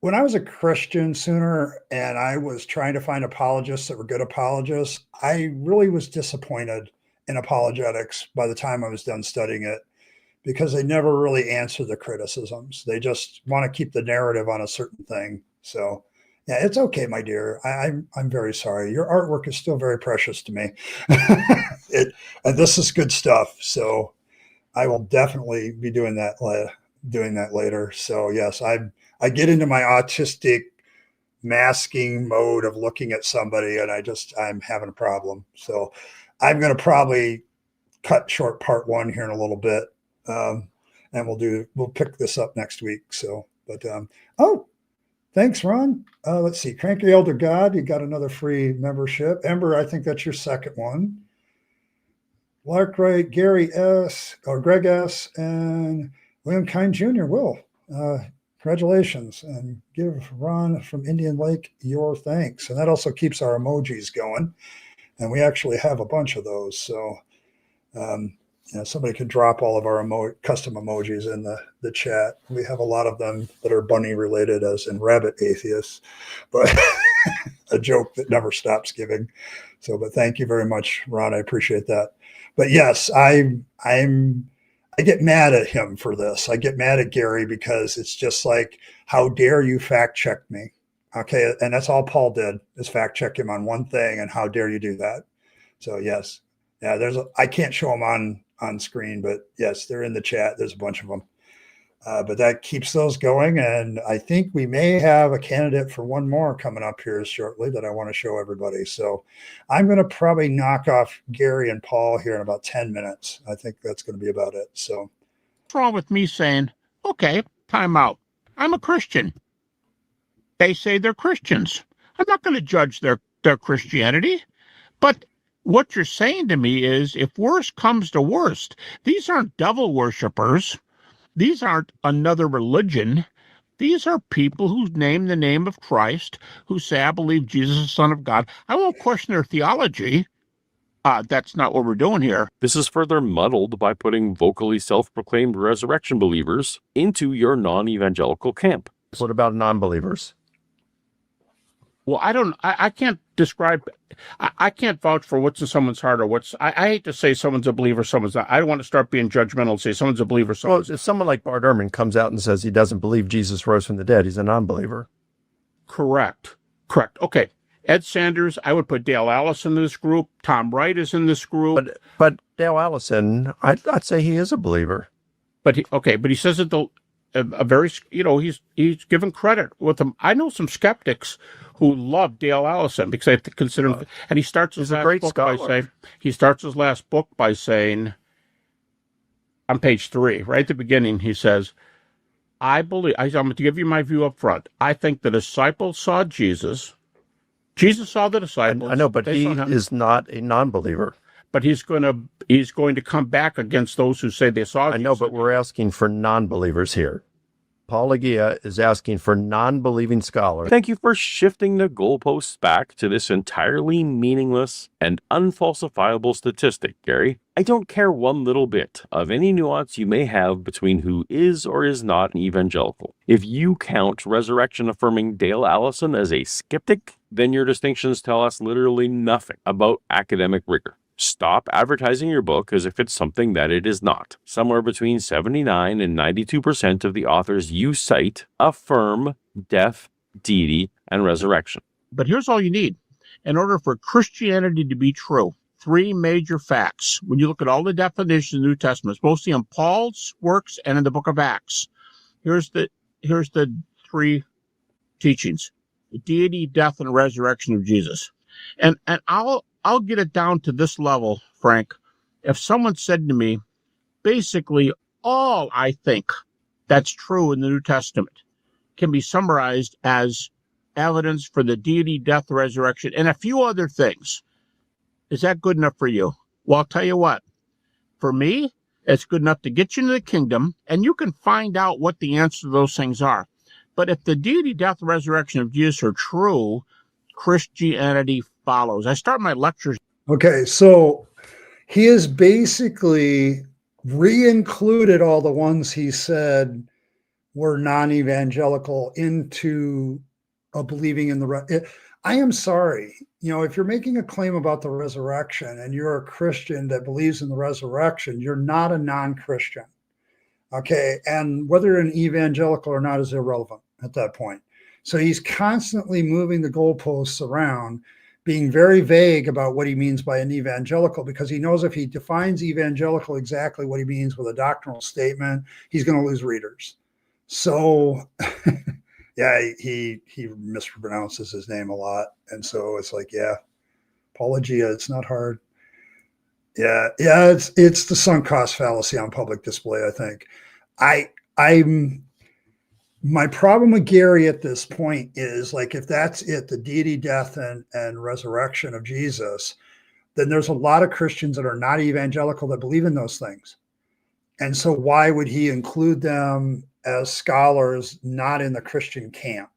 when I was a Christian sooner and I was trying to find apologists that were good apologists, I really was disappointed in apologetics by the time I was done studying it, because they never really answer the criticisms. They just want to keep the narrative on a certain thing. So yeah, it's okay, my dear. I'm very sorry. Your artwork is still very precious to me. And this is good stuff. So I will definitely be doing that later. So yes, I get into my autistic masking mode of looking at somebody and I'm having a problem. So I'm going to probably cut short part 1 here in a little bit. And we'll pick this up next week. So, but, thanks, Ron. Let's see. Cranky Elder God, you got another free membership. Ember, I think that's your second one. Lark Wright, Gary S, or Greg S, and William Kine Jr. Will. Congratulations, and give Ron from Indian Lake your thanks. And that also keeps our emojis going. And we actually have a bunch of those. So, somebody could drop all of our custom emojis in the chat. We have a lot of them that are bunny related, as in rabbit atheists, but a joke that never stops giving. So, but thank you very much, Ron. I appreciate that. But yes, I get mad at him for this. I get mad at Gary because it's just like, how dare you fact check me? Okay. And that's all Paul did, is fact check him on one thing. And how dare you do that? So yes. Yeah, I can't show them on screen, but yes, they're in the chat. There's a bunch of them. But that keeps those going. And I think we may have a candidate for one more coming up here shortly that I want to show everybody. So I'm going to probably knock off Gary and Paul here in about 10 minutes. I think that's going to be about it. So what's wrong with me saying, okay, time out. I'm a Christian. They say they're Christians. I'm not going to judge their Christianity. But what you're saying to me is, if worst comes to worst, these aren't devil worshippers. These aren't another religion. These are people who name the name of Christ, who say, I believe Jesus is the Son of God. I won't question their theology. That's not what we're doing here. This is further muddled by putting vocally self-proclaimed resurrection believers into your non-evangelical camp. What about non-believers? Well, I can't describe, I can't vouch for what's in someone's heart or I hate to say someone's a believer, someone's not. I don't want to start being judgmental and say someone's a believer, someone's Well, if someone like Bart Ehrman comes out and says he doesn't believe Jesus rose from the dead, he's a non-believer. Correct. Correct. Okay. Ed Sanders, I would put Dale Allison in this group. Tom Wright is in this group. But Dale Allison, I'd say he is a believer. But he says it a very, he's given credit with him. I know some skeptics who love Dale Allison because they consider him, and he starts his last book by saying, on page 3, right at the beginning, he says, I'm going to give you my view up front. I think the disciples saw Jesus. Jesus saw the disciples. I know, but he is not a non-believer. But he's going to come back against those who say they saw Jesus. I know, but we're asking for non-believers here. Paulogia is asking for non-believing scholars. Thank you for shifting the goalposts back to this entirely meaningless and unfalsifiable statistic, Gary. I don't care one little bit of any nuance you may have between who is or is not an evangelical. If you count resurrection-affirming Dale Allison as a skeptic, then your distinctions tell us literally nothing about academic rigor. Stop advertising your book as if it's something that it is not. Somewhere between 79 and 92% of the authors you cite affirm death, deity, and resurrection. But here's all you need. In order for Christianity to be true, 3 major facts. When you look at all the definitions in the New Testament, mostly in Paul's works and in the book of Acts, here's the 3 teachings: the deity, death, and resurrection of Jesus. And I'll get it down to this level, Frank. If someone said to me, basically all I think that's true in the New Testament can be summarized as evidence for the deity, death, resurrection, and a few other things, is that good enough for you? Well, I'll tell you what. For me, it's good enough to get you into the kingdom, and you can find out what the answer to those things are. But if the deity, death, resurrection of Jesus are true, Christianity follows. I start my lectures. Okay, so he has basically re-included all the ones he said were non-evangelical into a believing in the I am sorry, if you're making a claim about the resurrection and you're a Christian that believes in the resurrection, you're not a non-Christian. Okay, and whether you're an evangelical or not is irrelevant at that point. So he's constantly moving the goalposts around, being very vague about what he means by an evangelical, because he knows if he defines evangelical exactly what he means with a doctrinal statement, he's going to lose readers. So, yeah, he mispronounces his name a lot. And so it's like, yeah, Paulogia, it's not hard. Yeah, it's the sunk cost fallacy on public display, I think. My problem with Gary at this point is, like, if that's it, the deity, death, and resurrection of Jesus, then there's a lot of Christians that are not evangelical that believe in those things. And so why would he include them as scholars not in the Christian camp?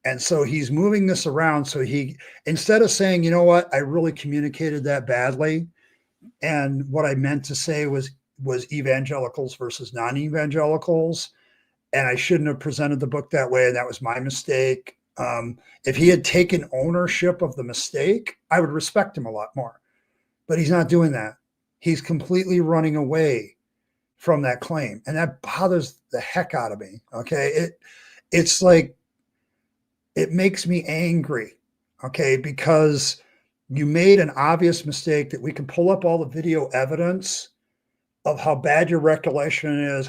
And so he's moving this around. So he, instead of saying, you know what, I really communicated that badly, and what I meant to say was evangelicals versus non-evangelicals, and I shouldn't have presented the book that way, and that was my mistake. If he had taken ownership of the mistake, I would respect him a lot more. But he's not doing that. He's completely running away from that claim, and that bothers the heck out of me. Okay, it's like, it makes me angry. Okay, because you made an obvious mistake that we can pull up all the video evidence of how bad your recollection is,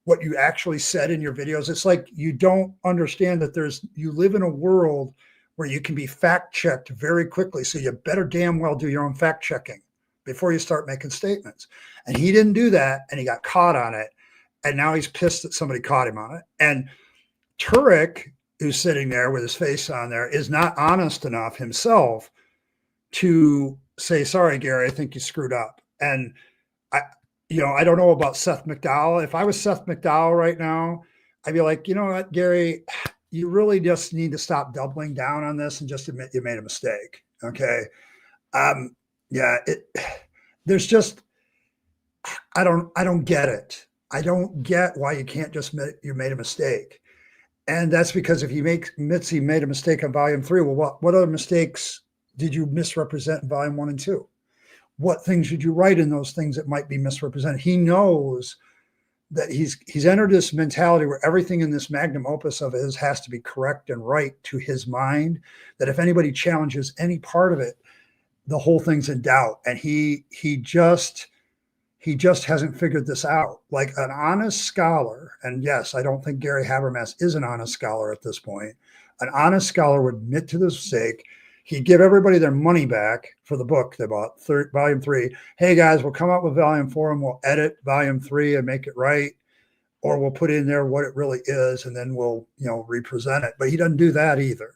what you actually said in your videos. It's like you don't understand that you live in a world where you can be fact checked very quickly. So you better damn well do your own fact checking before you start making statements. And he didn't do that, and he got caught on it. And now he's pissed that somebody caught him on it. And Turek, who's sitting there with his face on there, is not honest enough himself to say, sorry, Gary, I think you screwed up. And I don't know about Seth McDowell. If I was Seth McDowell right now, I'd be like, you know what, Gary, you really just need to stop doubling down on this and just admit you made a mistake. Okay. There's just, I don't get it. I don't get why you can't just admit you made a mistake. And that's because if he admits he made a mistake on volume 3, well, what other mistakes did you misrepresent in volume 1 and 2? What things did you write in those things that might be misrepresented? He knows that he's entered this mentality where everything in this magnum opus of his has to be correct and right to his mind, that if anybody challenges any part of it, the whole thing's in doubt. And he just hasn't figured this out. Like an honest scholar, and yes, I don't think Gary Habermas is an honest scholar at this point. An honest scholar would admit to the mistake. He'd give everybody their money back for the book they bought, volume 3. Hey guys, we'll come up with volume 4 and we'll edit volume 3 and make it right, or we'll put in there what it really is, and then we'll, represent it. But he doesn't do that either.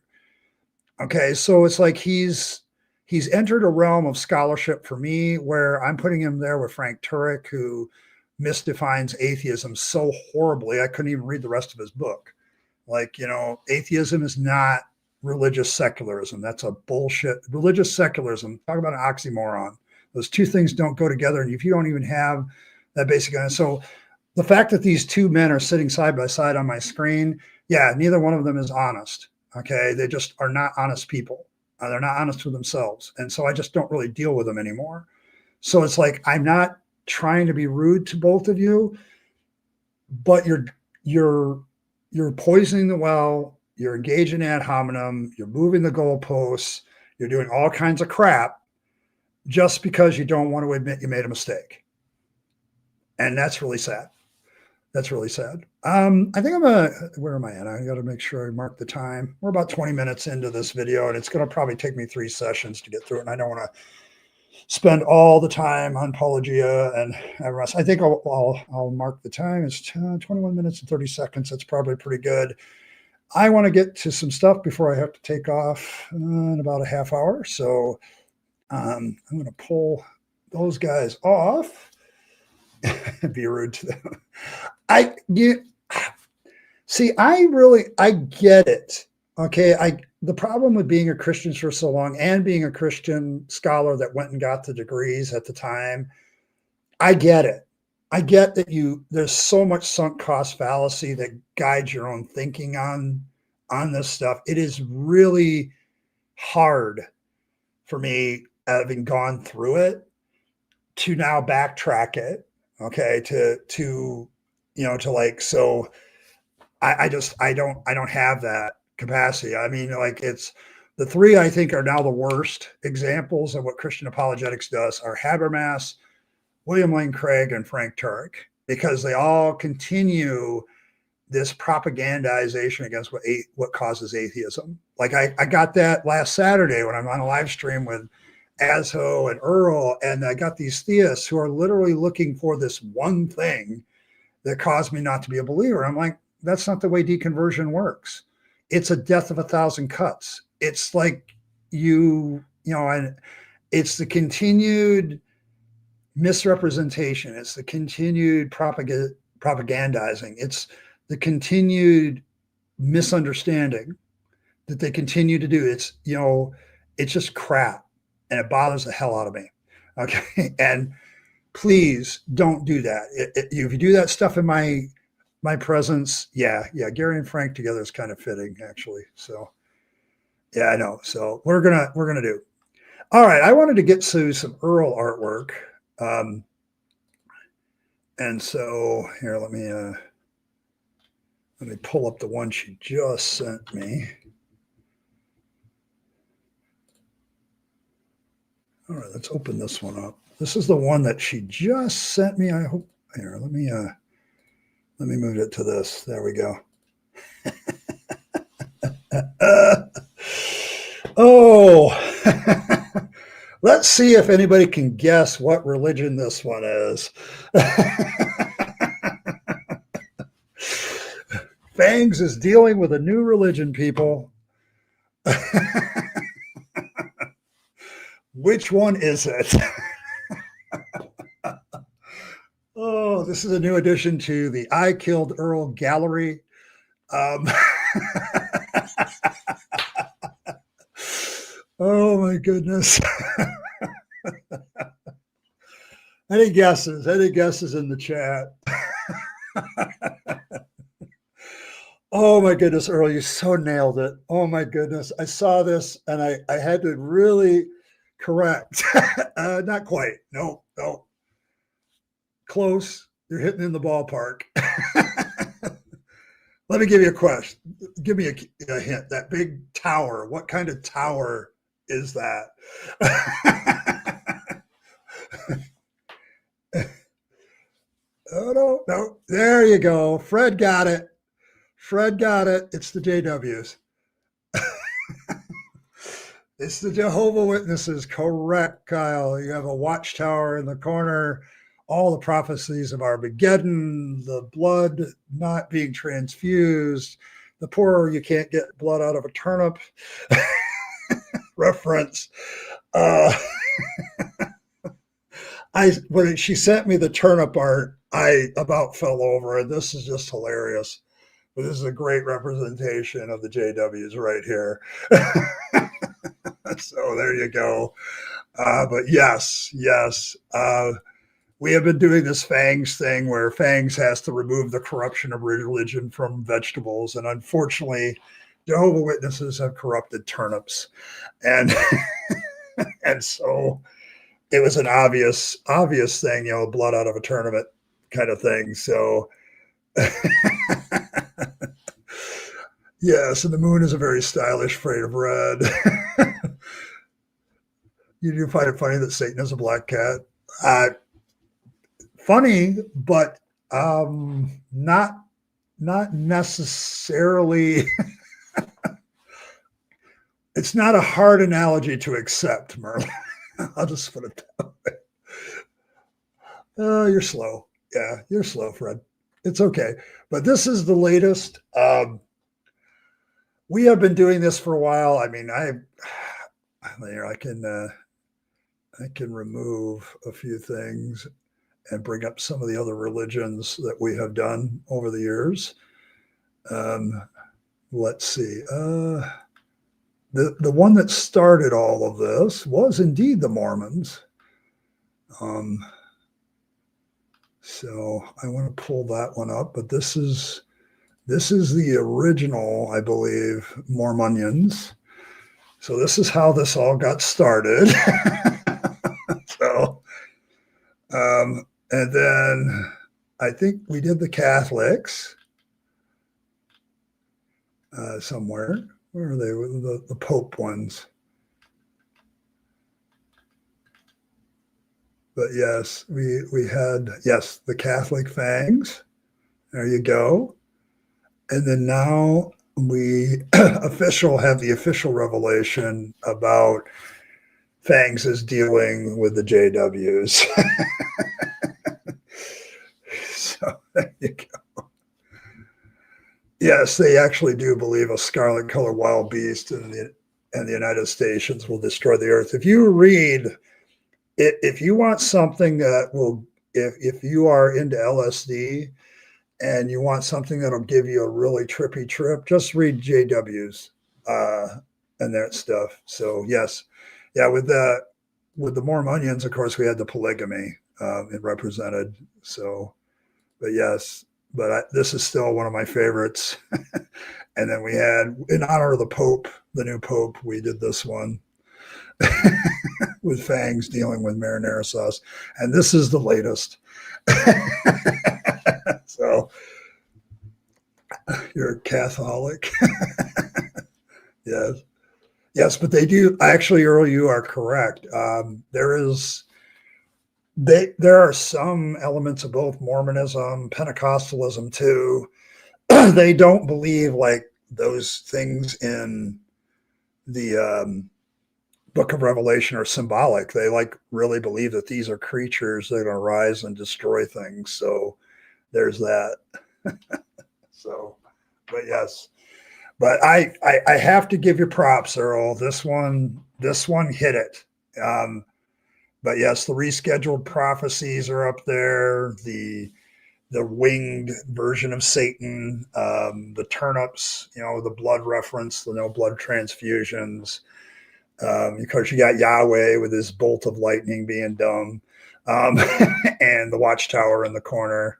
Okay, so it's like he's entered a realm of scholarship for me where I'm putting him there with Frank Turek, who misdefines atheism so horribly I couldn't even read the rest of his book. Like, atheism is not religious secularism. That's a bullshit. Religious secularism, talk about an oxymoron. Those two things don't go together. And if you don't even have that basic, so the fact that these two men are sitting side by side on my screen, yeah, neither one of them is honest. Okay. They just are not honest people. They're not honest with themselves. And so I just don't really deal with them anymore. So it's like, I'm not trying to be rude to both of you, but you're poisoning the well. You're engaging ad hominem, you're moving the goalposts, you're doing all kinds of crap just because you don't want to admit you made a mistake. And that's really sad. That's really sad. I think where am I at? I got to make sure I mark the time. We're about 20 minutes into this video, and it's going to probably take me 3 sessions to get through it. And I don't want to spend all the time on Paulogia and everything. I think I'll mark the time. It's 21 minutes and 30 seconds. That's probably pretty good. I want to get to some stuff before I have to take off in about a half hour. So I'm going to pull those guys off and be rude to them. I get it. Okay. The problem with being a Christian for so long and being a Christian scholar that went and got the degrees at the time, I get it. I get that there's so much sunk cost fallacy that guides your own thinking on this stuff. It is really hard for me, having gone through it, to now backtrack it. Okay. I don't have that capacity. I mean, like, it's the 3 I think are now the worst examples of what Christian apologetics does are Habermas, William Lane Craig, and Frank Turek, because they all continue this propagandization against what causes atheism. Like I got that last Saturday when I'm on a live stream with Asho and Earl, and I got these theists who are literally looking for this one thing that caused me not to be a believer. I'm like, that's not the way deconversion works. It's a death of 1,000 cuts. It's like and it's the continued misrepresentation. It's the continued propagandizing. It's the continued misunderstanding that they continue to do. It's, it's just crap, and it bothers the hell out of me. Okay. And please don't do that. If you do that stuff in my presence, yeah, Gary and Frank together is kind of fitting, actually. So yeah, I know. So we're gonna do. All right. I wanted to get to some Earl artwork. And so here, let me pull up the one she just sent me. All right, let's open this one up. This is the one that she just sent me. I hope here. Let me move it to this. There we go. Let's see if anybody can guess what religion this one is. Fangs is dealing with a new religion, people. Which one is it? Oh, this is a new addition to the I Killed Earl gallery. Oh my goodness. Any guesses? Any guesses in the chat? Oh my goodness, Earl, you so nailed it. Oh my goodness. I saw this and I had to really correct. Not quite. No. Close. You're hitting in the ballpark. Let me give you a question. Give me a hint. That big tower, what kind of tower is that? Oh, no. There you go. Fred got it. Fred got it. It's the JWs. It's the Jehovah's Witnesses. Correct, Kyle. You have a watchtower in the corner. All the prophecies of Armageddon, the blood not being transfused, the poor, you can't get blood out of a turnip reference. When she sent me the turnip art, I about fell over, and this is just hilarious. But this is a great representation of the JWs right here. So there you go. But yes. We have been doing this Fangs thing where Fangs has to remove the corruption of religion from vegetables. And unfortunately, Jehovah's Witnesses have corrupted turnips. And and so it was an obvious thing, blood out of a turnip kind of thing. So yes, and the moon is a very stylish shade of red. You do find it funny that Satan is a black cat? Funny, but not necessarily. It's not a hard analogy to accept, Merlin. I'll just put it that way. Oh, you're slow. Yeah, you're slow, Fred. It's okay. But this is the latest. We have been doing this for a while. I mean, I can remove a few things and bring up some of the other religions that we have done over the years. Let's see. The one that started all of this was indeed the Mormons. So I want to pull that one up, but this is the original, I believe, Mormonians. So this is how this all got started. So, and then I think we did the Catholics somewhere. Where are they? The Pope ones. But yes, we had, the Catholic Fangs. There you go. And then now we have the official revelation about Fangs is dealing with the JWs. So there you go. Yes, they actually do believe a scarlet-colored wild beast in the United States will destroy the earth. If you read it, if you want something that will, if you are into LSD and you want something that'll give you a really trippy trip, just read JWs and that stuff. So yes, yeah, with the Mormonians, of course, we had the polygamy it represented. So, but yes. But this is still one of my favorites. And then we had, in honor of the Pope, the new Pope, we did this one with Fangs dealing with marinara sauce. And this is the latest. So you're a Catholic. Yes. Yes, but they do. Actually, Earl, you are correct. There are some elements of both Mormonism, Pentecostalism too. They don't believe like those things in the Book of Revelation are symbolic. They like really believe that these are creatures that are going to rise and destroy things. So there's that. So, but yes, but I have to give you props, Earl. This one hit it. But yes, the rescheduled prophecies are up there. The winged version of Satan, the turnips, the blood reference, the no blood transfusions. Of course, you got Yahweh with his bolt of lightning being dumb, and the watchtower in the corner.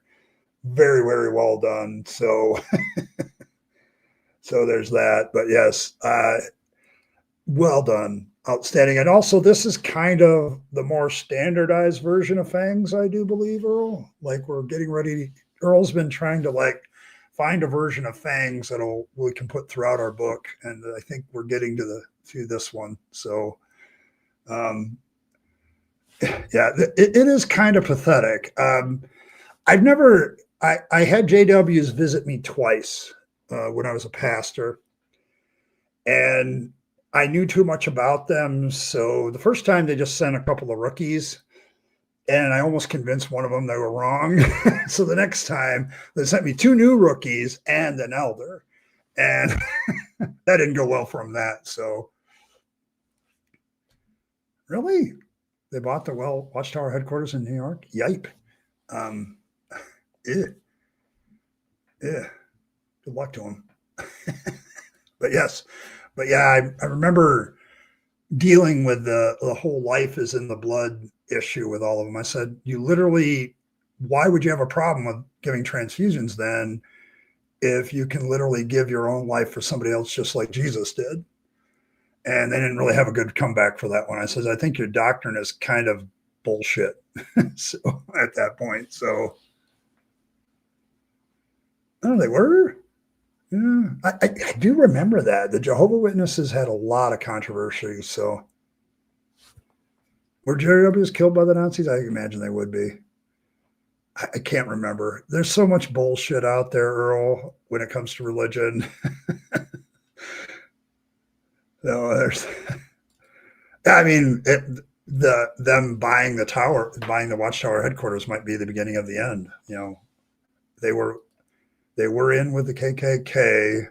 Very, very well done. So, so there's that. But yes, well done. Outstanding. And also, this is kind of the more standardized version of Fangs, I do believe, Earl. Like, we're getting ready. Earl's been trying to like find a version of Fangs that we can put throughout our book, and I think we're getting to this one. So, yeah, it is kind of pathetic. I had JWs visit me twice when I was a pastor, and I knew too much about them. So the first time they just sent a couple of rookies, and I almost convinced one of them they were wrong. So the next time they sent me 2 new rookies and an elder, and that didn't go well for them. So really, they bought the Watchtower headquarters in New York. Yipe. Yeah. Good luck to them. But yes. But yeah, I remember dealing with the whole life is in the blood issue with all of them. I said, why would you have a problem with giving transfusions then if you can literally give your own life for somebody else just like Jesus did? And they didn't really have a good comeback for that one. I said, I think your doctrine is kind of bullshit. So at that point, so they were. Yeah, I do remember that. The Jehovah's Witnesses had a lot of controversy. So were JWs killed by the Nazis? I imagine they would be. I can't remember. There's so much bullshit out there, Earl, when it comes to religion. No, I mean, them buying the Watchtower headquarters might be the beginning of the end. They were in with the KKK,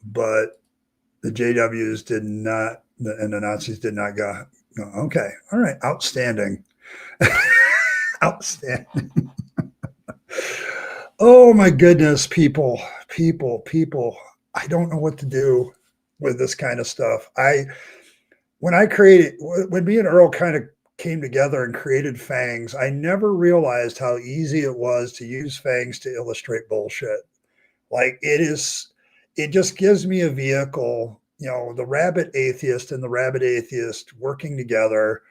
but the JWs did not, and the Nazis did not go. Okay, all right, outstanding, outstanding. Oh my goodness, people. I don't know what to do with this kind of stuff. When me and Earl kind of came together and created Fangs, I never realized how easy it was to use Fangs to illustrate bullshit. Like, it just gives me a vehicle, the Rabyd atheist and the Rabyd atheist working together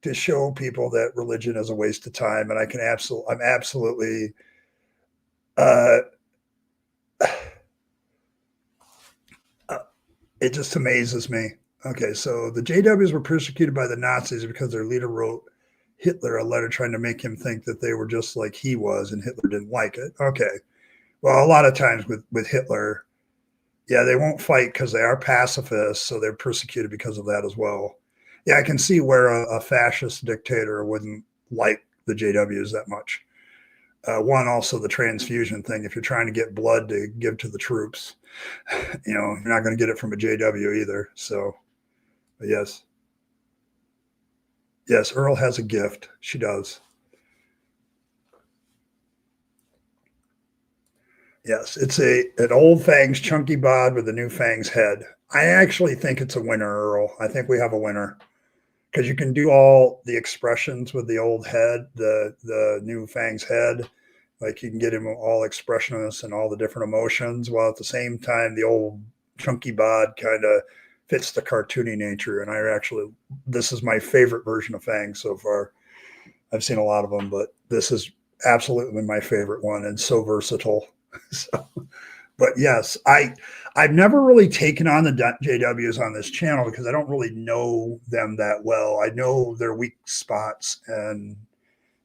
to show people that religion is a waste of time. And I'm absolutely, it just amazes me. Okay, so the JWs were persecuted by the Nazis because their leader wrote Hitler a letter trying to make him think that they were just like he was, and Hitler didn't like it. Okay, well, a lot of times with Hitler, yeah, they won't fight because they are pacifists, so they're persecuted because of that as well. Yeah, I can see where a fascist dictator wouldn't like the JWs that much. Also the transfusion thing. If you're trying to get blood to give to the troops, you're not going to get it from a JW either. So, but yes, Earl has a gift. She does. Yes, it's an old Fangs chunky bod with a new Fangs head. I actually think it's a winner, Earl. I think we have a winner because you can do all the expressions with the old head, the new Fangs head. Like, you can get him all expressionless and all the different emotions, while at the same time, the old chunky bod kind of fits the cartoony nature. And this is my favorite version of Fangs so far. I've seen a lot of them, but this is absolutely my favorite one and so versatile. But yes, I've never really taken on the JWs on this channel because I don't really know them that well. I know their weak spots and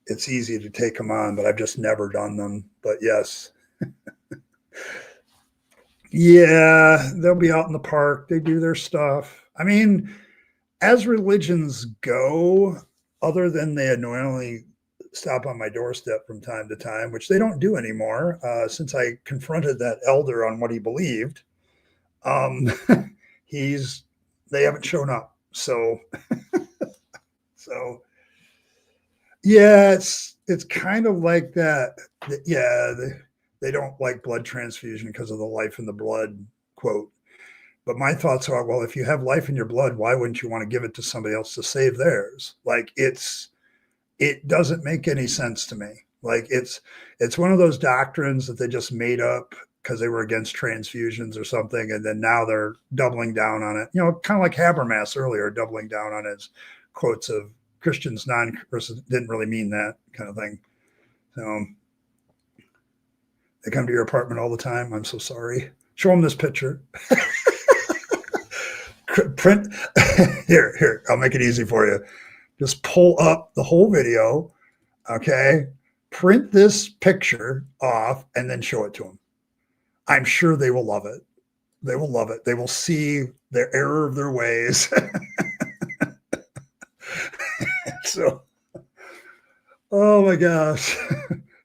it's easy to take them on, but I've just never done them. But yes. Yeah, they'll be out in the park. They do their stuff. I mean, as religions go, other than they annoyingly stop on my doorstep from time to time, which they don't do anymore, since I confronted that elder on what he believed, they haven't shown up. So, yeah, it's kind of like that. Yeah, they don't like blood transfusion because of the life in the blood quote. But my thoughts are, well, if you have life in your blood, why wouldn't you want to give it to somebody else to save theirs? Like, it doesn't make any sense to me. Like, it's one of those doctrines that they just made up because they were against transfusions or something, and then now they're doubling down on it. You know, kind of like Habermas earlier, doubling down on his quotes of Christians didn't really mean that kind of thing. So they come to your apartment all the time. I'm so sorry. Show them this picture. Print here. I'll make it easy for you. Just pull up the whole video. Okay. Print this picture off and then show it to them. I'm sure they will love it. They will love it. They will see the error of their ways. So, oh my gosh.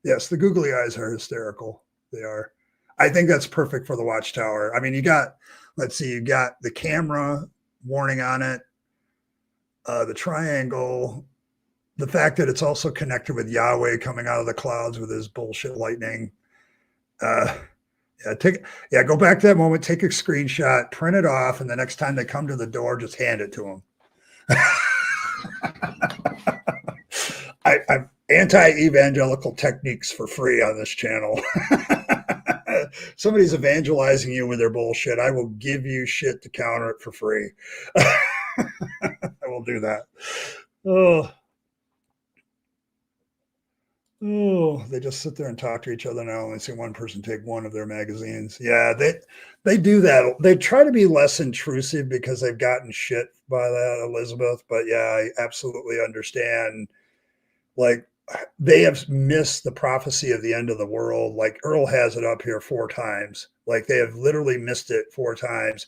Yes, the googly eyes are hysterical. They are. I think that's perfect for the Watchtower. I mean, you got the camera warning on it, the triangle, the fact that it's also connected with Yahweh coming out of the clouds with his bullshit lightning. Go back to that moment, take a screenshot, print it off, and the next time they come to the door, just hand it to them. I'm anti-evangelical techniques for free on this channel. Somebody's evangelizing you with their bullshit. I will give you shit to counter it for free. I will do that. Oh, they just sit there and talk to each other now. Only see one person take one of their magazines. Yeah, they do that. They try to be less intrusive because they've gotten shit by that, Elizabeth. But yeah, I absolutely understand. Like, they have missed the prophecy of the end of the world. Like, Earl has it up here 4 times. Like, they have literally missed it 4 times,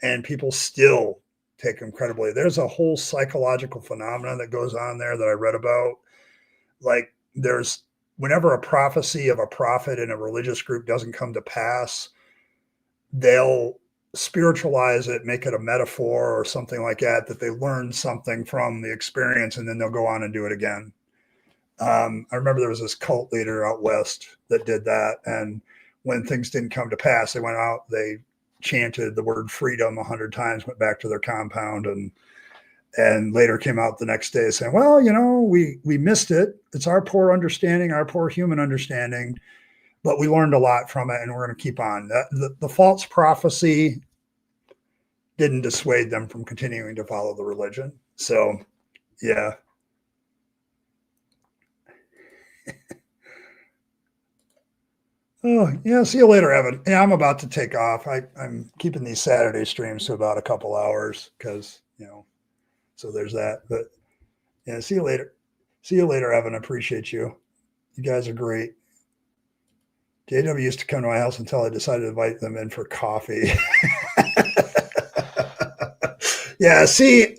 and people still take them credibly. There's a whole psychological phenomenon that goes on there that I read about. Like, whenever a prophecy of a prophet in a religious group doesn't come to pass, they'll spiritualize it, make it a metaphor or something like that they learned something from the experience, and then they'll go on and do it again. I remember there was this cult leader out west that did that. And when things didn't come to pass, they went out, they chanted the word freedom 100 times, went back to their compound, and later came out the next day saying, well, we missed it. It's our poor understanding, our poor human understanding, but we learned a lot from it, and we're going to keep on. The false prophecy didn't dissuade them from continuing to follow the religion. So, yeah. Oh, yeah. See you later, Evan. Yeah, I'm about to take off. I'm keeping these Saturday streams to about a couple hours because, so there's that. But yeah, see you later. See you later, Evan. I appreciate you. You guys are great. JW used to come to my house until I decided to invite them in for coffee. Yeah, see,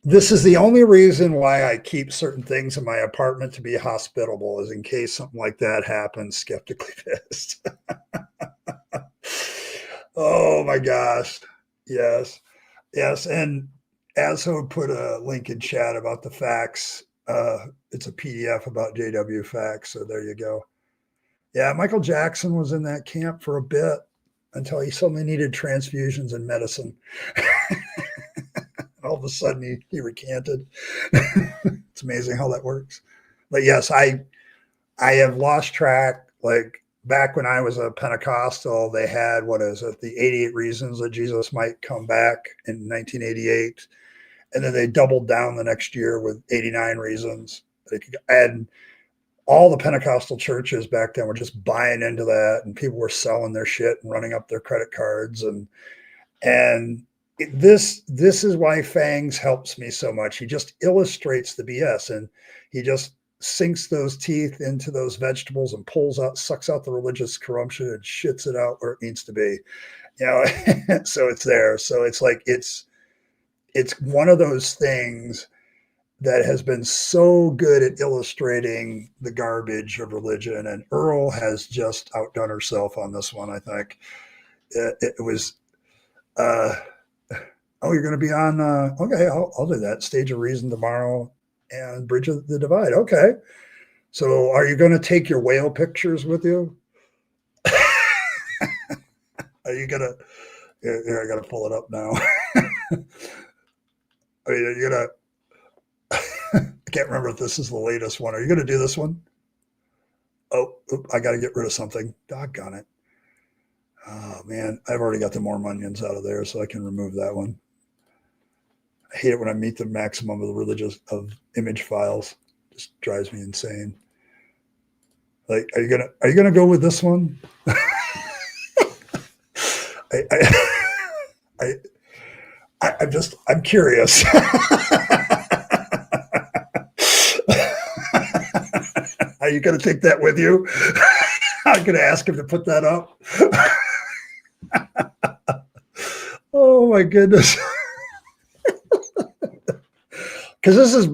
this is the only reason why I keep certain things in my apartment to be hospitable, is in case something like that happens. Skeptically pissed. Oh my gosh. Yes. And Azho put a link in chat about the facts. It's a PDF about JW facts. So there you go. Yeah. Michael Jackson was in that camp for a bit until he suddenly needed transfusions and medicine. All of a sudden he recanted. It's amazing how that works. But yes, I have lost track. Like, back when I was a Pentecostal, they had, the 88 reasons that Jesus might come back in 1988. And then they doubled down the next year with 89 reasons. And all the Pentecostal churches back then were just buying into that, and people were selling their shit and running up their credit cards. And this is why Fangs helps me so much. He just illustrates the BS, and he just sinks those teeth into those vegetables and sucks out the religious corruption and shits it out where it needs to be. So it's there. So it's like, it's one of those things that has been so good at illustrating the garbage of religion. And Earl has just outdone herself on this one. I think it was, oh, you're going to be on, okay, I'll do that. Stage of Reason tomorrow and Bridge of the Divide. Okay. So are you going to take your whale pictures with you? Are you going to, here, I got to pull it up now. I mean, are you going to, I can't remember if this is the latest one. Are you going to do this one? Oh, I got to get rid of something. Doggone it. Oh man, I've already got the more onions out of there, so I can remove that one. I hate it when I meet the maximum of the religious of image files. It just drives me insane. Like, are you gonna go with this one? I'm curious. Are you gonna take that with you? I'm gonna ask him to put that up. Oh my goodness. Because this is,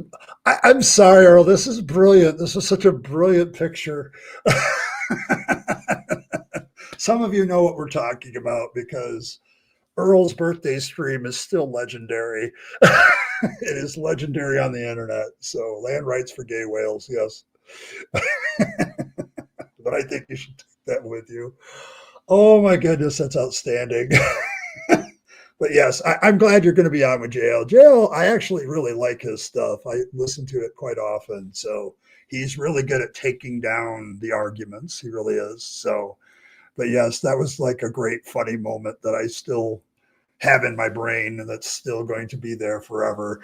I'm sorry, Earl, this is brilliant. This is such a brilliant picture. Some of you know what we're talking about because Earl's birthday stream is still legendary. It is legendary on the internet. So land rights for gay whales, yes. But I think you should take that with you. Oh my goodness, that's outstanding. But yes, I'm glad you're going to be on with JL. JL, I actually really like his stuff. I listen to it quite often. So he's really good at taking down the arguments. He really is. So, but yes, that was like a great funny moment that I still have in my brain and that's still going to be there forever.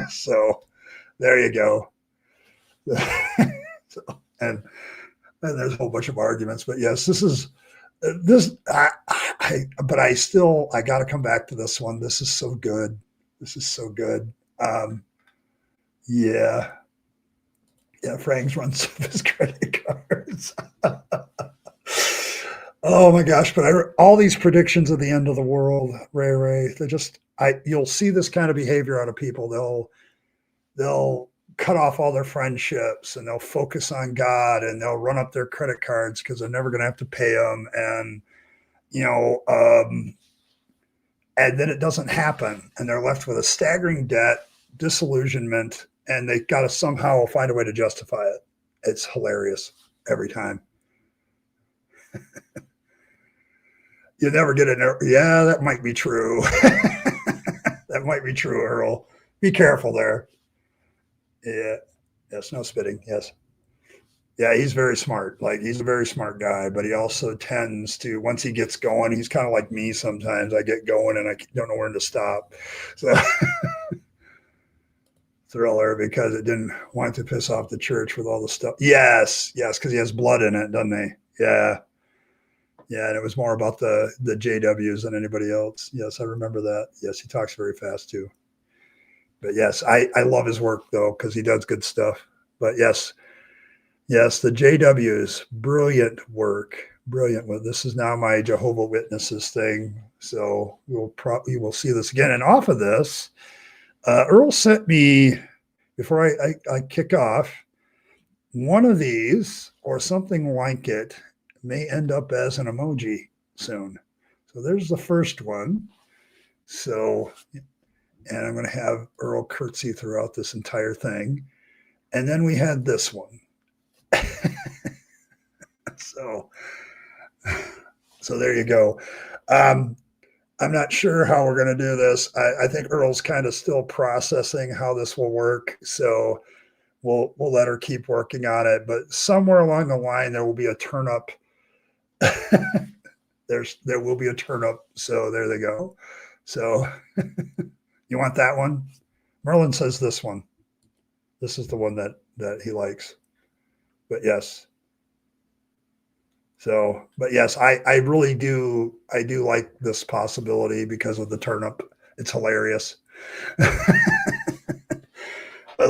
So there you go. So, and there's a whole bunch of arguments, but yes, this is this. But I got to come back to this one. This is so good. This is so good. Yeah. Fangs runs his credit cards. Oh my gosh! But all these predictions of the end of the world, Ray, they just you'll see this kind of behavior out of people. They'll cut off all their friendships and they'll focus on God and they'll run up their credit cards because they're never going to have to pay them. And, and then it doesn't happen and they're left with a staggering debt, disillusionment, and they got to somehow find a way to justify it. It's hilarious every time. You never get in there. Yeah, that might be true. That might be true, Earl. Be careful there. Yeah. Yes. No spitting. Yes. Yeah. He's very smart. Like he's a very smart guy, but he also tends to, once he gets going, he's kind of like me sometimes. I get going and I don't know when to stop. So Thriller, because it didn't want to piss off the church with all the stuff. Yes. Yes. Because he has blood in it, doesn't he? Yeah. Yeah. And it was more about the JWs than anybody else. Yes. I remember that. Yes. He talks very fast too. But yes, I love his work though, because he does good stuff. But yes, the JWs, brilliant work, brilliant. This is now my Jehovah's Witnesses thing. So we will see this again. And off of this, Earl sent me, before I kick off, one of these or something like it may end up as an emoji soon. So there's the first one. So, and I'm going to have Earl curtsy throughout this entire thing. And then we had this one. So there you go. I'm not sure how we're going to do this. I think Earl's kind of still processing how this will work. So we'll let her keep working on it. But somewhere along the line, there will be a turn up. There will be a turn up. So there they go. So you want that one? Merlin says this one. This is the one that he likes. But yes. So, but yes, I really do. I do like this possibility because of the turnip. It's hilarious. But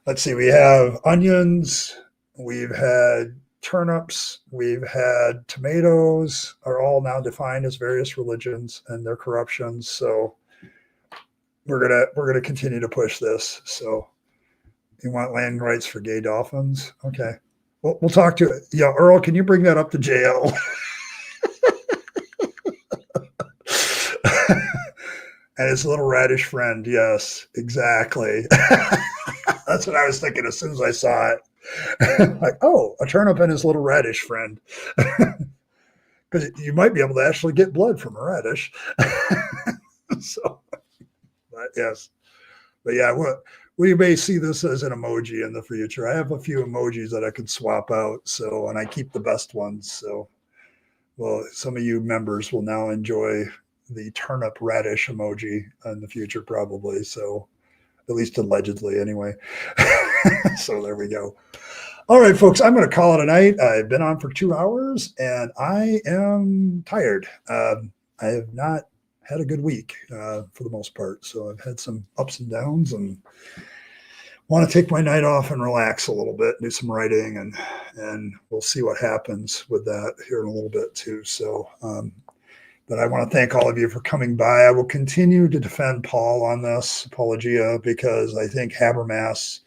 let's see, we have onions, we've had turnips, we've had tomatoes, are all now defined as various religions and their corruptions. So we're gonna continue to push this. So you want land rights for gay dolphins? Okay. We'll talk to it. Yeah, Earl, can you bring that up to jail? And his little radish friend. Yes, exactly. That's what I was thinking as soon as I saw it. Like, oh, a turnip and his little radish friend. Because you might be able to actually get blood from a radish. So, but yes. But yeah, we may see this as an emoji in the future. I have a few emojis that I could swap out. So, and I keep the best ones. So, well, some of you members will now enjoy the turnip radish emoji in the future, probably. So, at least allegedly, anyway. So there we go. All right, folks, I'm going to call it a night. I've been on for 2 hours and I am tired. I have not had a good week for the most part. So I've had some ups and downs and want to take my night off and relax a little bit, do some writing, and we'll see what happens with that here in a little bit too. So, but I want to thank all of you for coming by. I will continue to defend Paul on this Paulogia because I think Habermas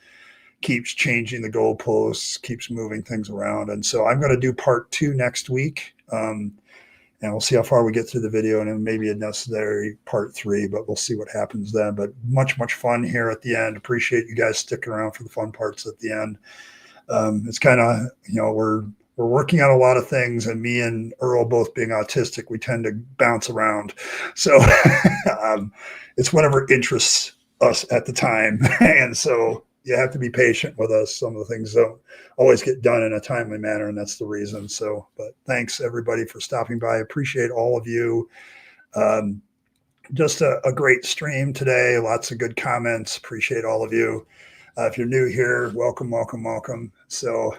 keeps changing the goalposts, keeps moving things around. And so I'm going to do part 2 next week. And we'll see how far we get through the video, and then maybe a necessary part 3, but we'll see what happens then. But much fun here at the end. Appreciate you guys sticking around for the fun parts at the end. It's kind of, we're working on a lot of things, and me and Earl both being autistic, we tend to bounce around. So it's whatever interests us at the time. And so you have to be patient with us. Some of the things don't always get done in a timely manner, and that's the reason. So, but thanks everybody for stopping by. Appreciate all of you. Just a great stream today. Lots of good comments. Appreciate all of you. If you're new here, welcome. So,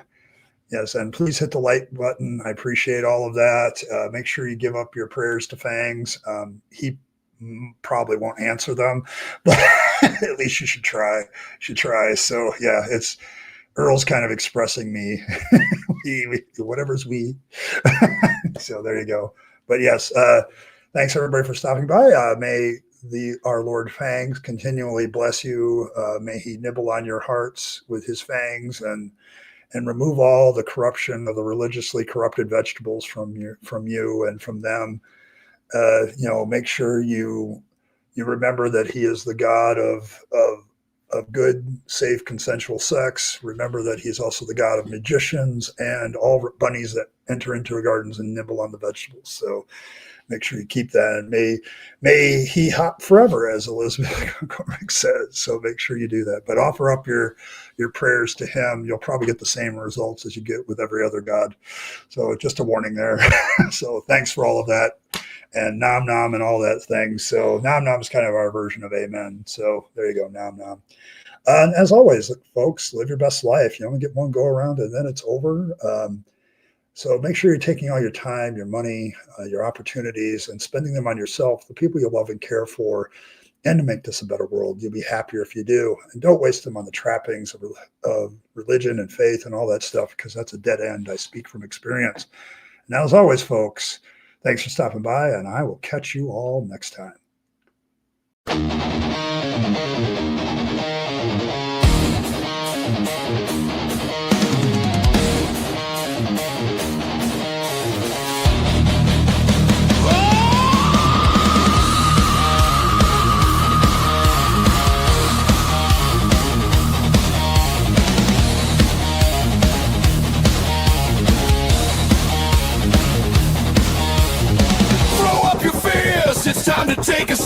yes, and please hit the like button. I appreciate all of that. Make sure you give up your prayers to Fangs. He probably won't answer them, but at least you should try. So yeah, it's Earl's kind of expressing me. Whatever's we. So there you go. But yes, thanks everybody for stopping by. May our Lord Fangs continually bless you. May he nibble on your hearts with his fangs and remove all the corruption of the religiously corrupted vegetables from you and from them. Make sure you remember that he is the God of good, safe, consensual sex. Remember that he's also the God of magicians and all bunnies that enter into the gardens and nibble on the vegetables. So make sure you keep that. And may he hop forever, as Elizabeth Cormack says. So make sure you do that. But offer up your prayers to him. You'll probably get the same results as you get with every other God. So just a warning there. So thanks for all of that. And nom nom and all that thing. So nom nom is kind of our version of amen. So there you go, nom nom. And as always, folks, live your best life. You only get one go around and then it's over. So make sure you're taking all your time, your money, your opportunities, and spending them on yourself, the people you love and care for, and to make this a better world. You'll be happier if you do. And don't waste them on the trappings of religion and faith and all that stuff, because that's a dead end. I speak from experience. And as always, folks, thanks for stopping by, and I will catch you all next time. It's time to take a